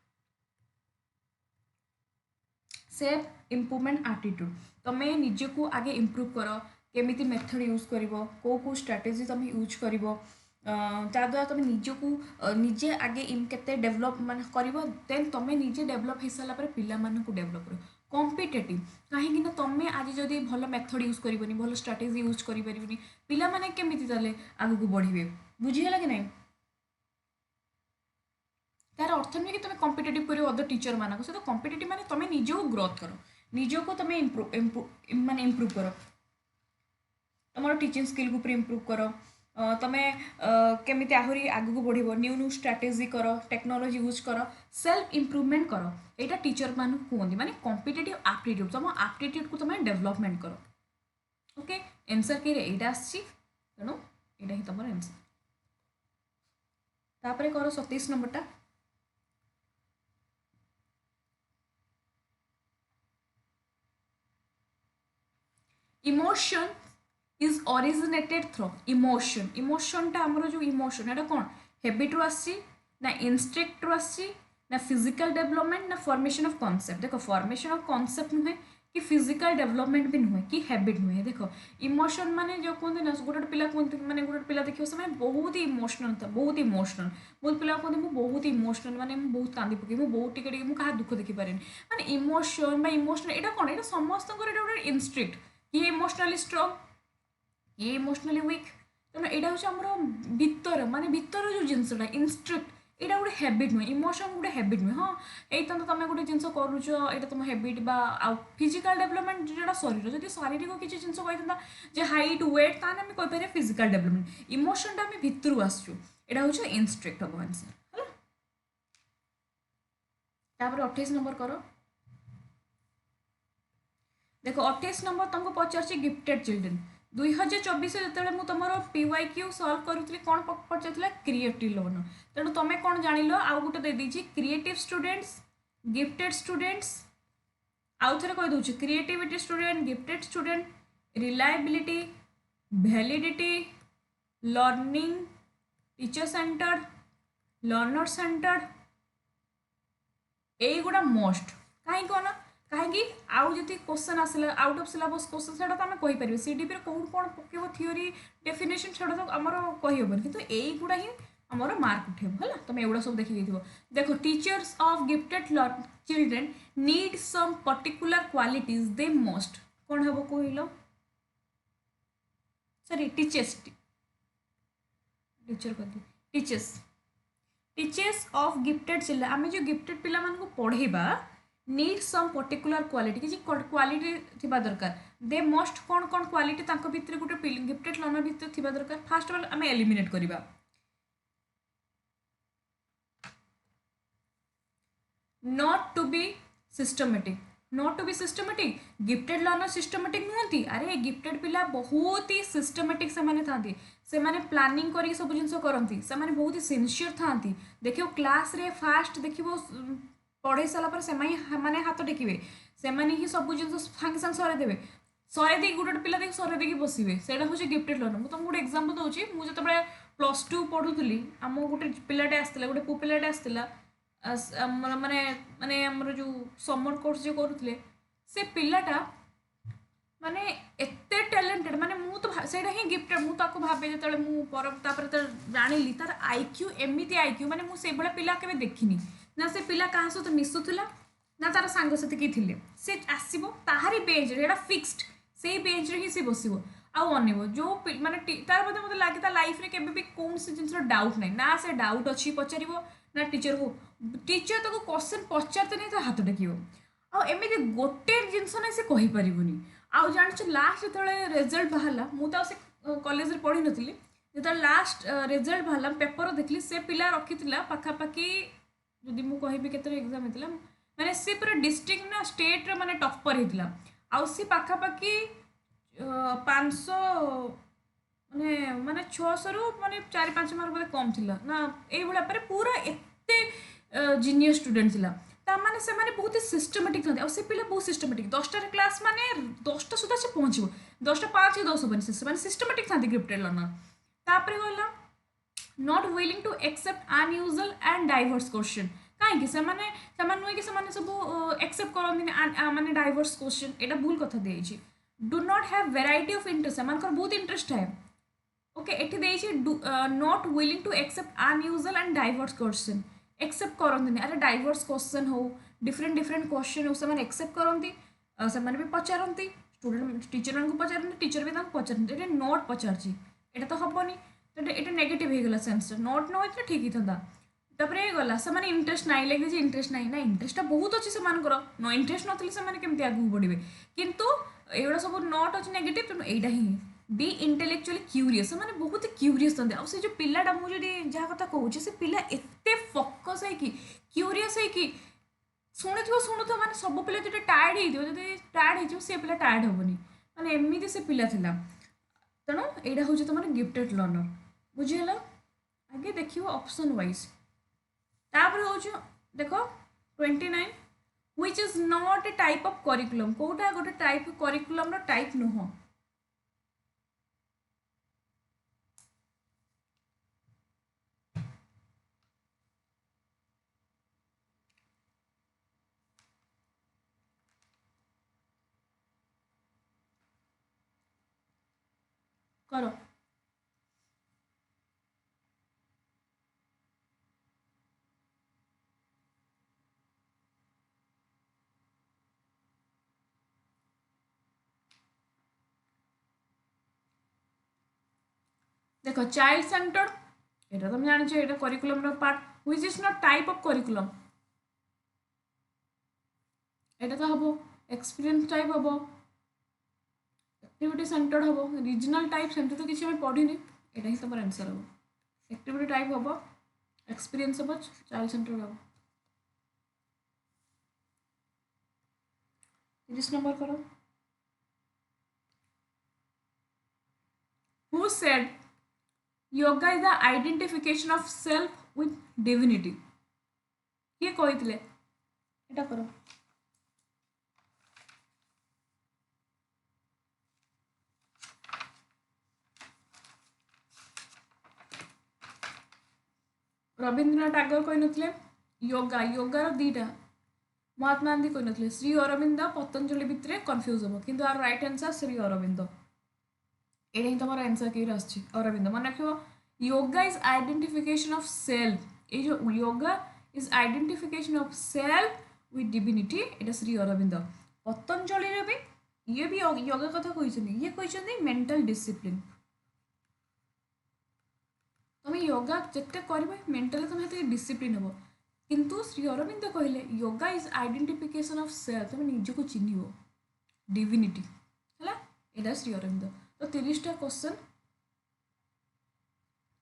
self improvement attitude तमे निजे को आगे इम्प्रूव करो केमिति मेथड यूज करिवो को स्ट्रेटेजी तमे यूज करिवो द्वारा तुम निज को निजे आगे केते डेवलप मान करिवो देन तमे निजे डेवलप हो सारा पिला मान को डेवलप करो कॉम्पिटिटिव कहीं तुम आज जदि भल मेथड यूज करनी भल स्ट्राटेजी यूज कर पिला माने केमिति ताले आगु को बढ़िबे बुझीगला कि नहीं तार अर्थ नुहे कि तुम कॉम्पिटिटिव करो अदर टीचर मान सहित कॉम्पिटिटिव माने तुम निज को ग्रोथ करो निज को तुम माने इम्प्रूव करो तुम टीचिंग स्किल को इम्प्रूव करो तुम्हें केमिति आहरी आगु को बढ़िबो न्यू न्यू स्ट्रेटेजी करो टेक्नोलॉजी यूज करो सेल्फ इम्प्रूवमेंट करो यहाँ टीचर मान कहते माने कॉम्पिटिटिव एप्टीट्यूड तुम एप्टीट्यूड को तुम डेवलपमेंट करो ओके आंसर कि एटा आसी तेणु यहाँ ही तुम आंसर तापर करो 27 नंबरटा emotion is originated through emotion इमोशनटा आमर जो इमोशन एटा कौन हैबिट रु आसी ना इंस्टिंक्ट रु आसी ना फिजिकल डेवलपमेंट ना फॉर्मेशन ऑफ कॉन्सेप्ट देखो फॉर्मेशन ऑफ कॉन्सेप्ट नुहे कि फिजिकल डेवलपमेंट भी नुहे कि हैबिट नुहे देखो इमोशन माने जो कहते ना गोटे पिला कहते माने गोटे पिला देखियो से बहुत ही इमोशनल था बहुत इमोशनल बहुत पिला कहते मुझे बहुत इमोशनल माने बहुत कांदी पके मुझे बहुत टिके मुझे क्या दुख देखी पारे माने इमोशन बा इमोशनल एटा कौन एटा समस्त गोटे इंस्टिंक्ट किए इमोशनली स्ट्रंग किए इमोशनली वीक तेना यहाँ हूँ आम भितर माने भितर जो जिनसा इंस्ट्रिक्ट यहाँ गोटे हैबिट नुहे इमोशन गोटे हैबिट नुहे हाँ यही तुम गोटे जिन करुच यहाँ तुम हैबिट बा फिजिकल डेवलपमेंट जो शरीर जब शारीरिक किसी जिन कही हाइट वेट ताने आम कहीपर फिजिकल डेवलपमेंट इमोशन आम भितर आसचु यहाँ हूँ इंस्ट्रिक्ट हम आंसर है 28 नंबर कर देखो 28 नंबर तुमको पचार गिफ्टेड चिल्ड्रेन 2024 जो मुझे तुम PYQ सल्व करूँ कौन पचार क्रिएटिव लर्नर तेणु तुम कौन जान आउ गोटे दे दीजिए क्रिएटिव स्टूडेंट्स गिफ्टेड स्टूडेंट्स आउ थे कहीदे creativity student gifted student reliability validity learning teacher centred learner centred यही मोस्ट कहीं कौन कहीं आउ जी क्वेश्चन आसला आउट ऑफ सिलेबस क्वेश्चन से आम कहीपर सीडीपी कौन कौन पकेब थ्योरी डेफिनेशन से आमर कहीहबन कि यही गुड़ा ही आमर मार्क उठेब है तुम एगुड़ा सब देखी देखो teachers of gifted children need some particular qualities they must कौन हम कहल सॉरी टीचर्स टीचर कहती टीचर्स ऑफ गिफ्टेड चिल्ड्रेन आम जो गिफ्टेड पिला पढ़ेबा नीड सम पर्टिकुलर क्वालिटी किसी क्वालिटी थिबा दरकार दे मस्ट कौन कौन क्वालिटी तांको भितर गोटे गिफ्टेड लर्नर भितर थिबा दरकार फास्ट ऑफ ऑल आम एलिमिनेट करबा not to be systematic not to be systematic gifted learner systematic नुहति अरे गिफ्टेड पिला बहुत ही सिस्टमेटिक से माने प्लानिंग करके सब जिन करती से बहुत ही सिंसियर था देखियो क्लास रे फास्ट देखियो पढ़े सारापर से मैंने हाथ टेकिए से ही सब जिन सागे सागे सरेदेवे सरेदे गोटे पिला देख सरेदे बसवे से हूँ गिफ्टेड लर्नर मुझे तुमको गोटे एग्जांपल दूसरी मुझे जो +2 पढ़ुली आम गोटे पिलाटे आसला गोटे पु पिलाटे आसला माने माने आमर जो समर कोर्स जो करुले से पिलाटा माने एते टैलेंटेड माने मु तो सेटा ही गिफ्टेड मु ताको भाबे जतले मु पर जानिली तार आईक्यू एमती आईक्यू माने मु से बड़ा पिला केबे देखिनी ना से पिला कहाँ सहित मिसुला ना तार सांगसाथी किए थे से आसो ताहारी बेंच रे फिक्सड से बेंच रे ही से बस आउ अनब जो माने तार मत लगे लाइफ रे केबे भी कौन से जिन डाउट ना ना से डाउट अच्छी पचार ना टीचर को टीचर ताको क्वेश्चन पचारते नहीं तो हाथ टेकिब आमती गोटे जिनस ना से कहीपर आउ जान लास्ट जो रिजल्ट बाहर मुझे से कॉलेज रे पढ़ी नी जो लास्ट रिजल्ट बाहर पेपर देखली से पिला रखी पाखापाखि जदि मु कहि केते एग्जाम होता माने सी पूरा डिस्ट्रिक्ट ना स्टेट रे माने टॉपर होता आउ सी पाखापाखि 500 माने माने 600 रु माने 4-5 मार्क बोले कम थिला ना एई भला पर पूरा एते जीनियस स्टूडेंट थिला ता माने से माने बहुत सिस्टमेटिक था से पिला बहुत सिस्टमेटिक 10टा क्लास माने 10टा सुधा से पहुँचो 10टा 5 10 बनी से माने सिस्टमेटिक था गिफ्टेड लर्नर तापर गला not willing to accept unusual and diverse question कहीं से नुहे कि सब एक्सेप्ट करते माने डाइवर्स क्वेश्चन यहाँ भूल कथा they do not have variety of interest बहुत इंटरेस्ट है ओके एटी they not willing to accept unusual and diverse question accept करते अरे डाइवर्स क्वेश्चन हो डिफरेंट क्वेश्चन हो से एक्सेप्ट करती से भी पचारती स्टूडेंट टीचर को पचारती टीचर भी पचारती ये नॉट पचार यहाँ तो हेनी तो ये नेगेटिव हो गला सेंस नॉट न होता ठीक ही था तापर ये गला से इंटरेस्ट ना लगे इंटरेस्ट ना इंटरेस्ट बहुत अच्छे से नो इंटरेस्ट नथी से केमती आगू बढ़े किंतु एगुड़ा सब नॉट अच्छे नेगेटिव तेणु यहाँ ही बी इंटेलेक्चुअली क्यूरीयस मैंने बहुत क्यूरीयस था से जो पिलाटा मुझे जहाँ कथा कहूँ से पिला एत फोकस है कि क्यूरीयस है कि शुणुथ मैंने सब पिला जो टायर्ड टायर्ड हो से पिला टायर्ड हेनी मैंने एमती से पिला था तेणु यहाँ हूँ तुम गिफ्टेड लर्नर बुझीगला आगे देखिए ऑप्शन वाइज तापर हूँ देख 29 which is not a type of curriculum कोटा गोटे टाइप करिकुलम टाइप नुह कर देखो चाइल्ड सेंटर्ड এটা তুমি জানিছো এটা করিকুলাম র part which is not type of curriculum এটা তো হবো এক্সপিরিয়েন্স টাইপ হবো एक्टिविटी सेंटर्ड हबो रीजनल टाइप सेमती तो किसी हमें पढ़ी एटा ही तमर आंसर हबो एक्टिविटी टाइप हबो एक्सपीरियंस हबो चाइल्ड सेंटर्ड हबो 30 नंबर करो who said yoga is the identification of self with divinity किए कहितले एटा करो रवींद्रनाथ टागोर कही नथिले योगा योगार दीटा महात्मा गांधी कही नथिले श्री अरविंद पतंजलि भितर कन्फ्यूज हम किंतु are right answer Shri Aurobindo एटा ही तमर आंसर के आछि अरविंद मन रखियो yoga is identification of self ए जो yoga is identification of self with divinity एटा श्री अरविंद पतंजलि रे भी ये भी योगा कथा कहिसनी ये कहिसनी मेंटल डिसिप्लिन तुम योगा जिते कर मेंटली तुम ये डिसिप्लिन हम किंतु श्री अरविंद कहले yoga is identification of self तुम निजको चिन्ह डिविनिटी है यहाँ श्री अरविंद तो 30टा क्वेश्चन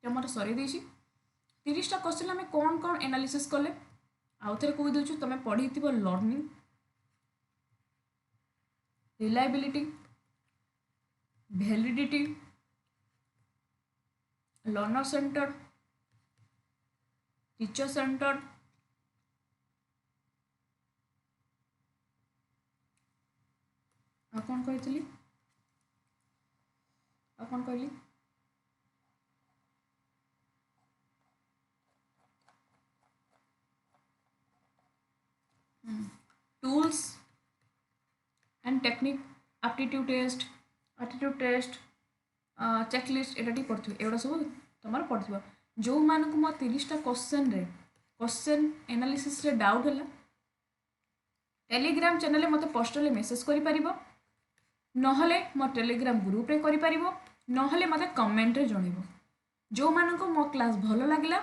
तुम सर 30टा क्वेश्चन आम कौन कौन एनालिसिस कले आउ थे कही दूँ तुम पढ़ी learning reliability validity learner centre teacher centre कौन कही कौन कहली tools and technique aptitude test checklist एटा पढ़े एगुड़ा सब तुम पढ़ जो मानक मो 30टा क्वेश्चन एनालिसिस रे डाउट है टेलीग्राम चैनल मत पर्सनली मेसेज कर नहले मो टेलीग्राम ग्रुप रे कर नहले मत कमेंट रे जनइबो जो मानक मो क्लास भल लगिला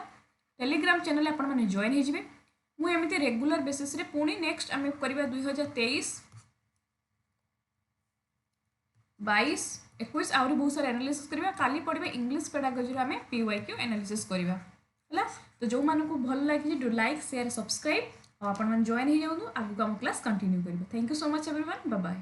टेलीग्राम चैनल आपण माने जॉइन हो जिवे मु एमिति रेगुलर बेसिस रे पुणी नेक्स्ट आम करवा 2023 22 21 आहरी बहुत सारा एनालिसिस करबा काली पढ़िबा इंग्लिश पेडागोजी आम PYQ एनालिसिस करबा हला तो जो मानक भल लगे डू लाइक शेयर सब्सक्राइब और आपण मन जॉइन हो जाउनु आगु हम क्लास कंटिन्यू करबा thank you so much everyone bye bye.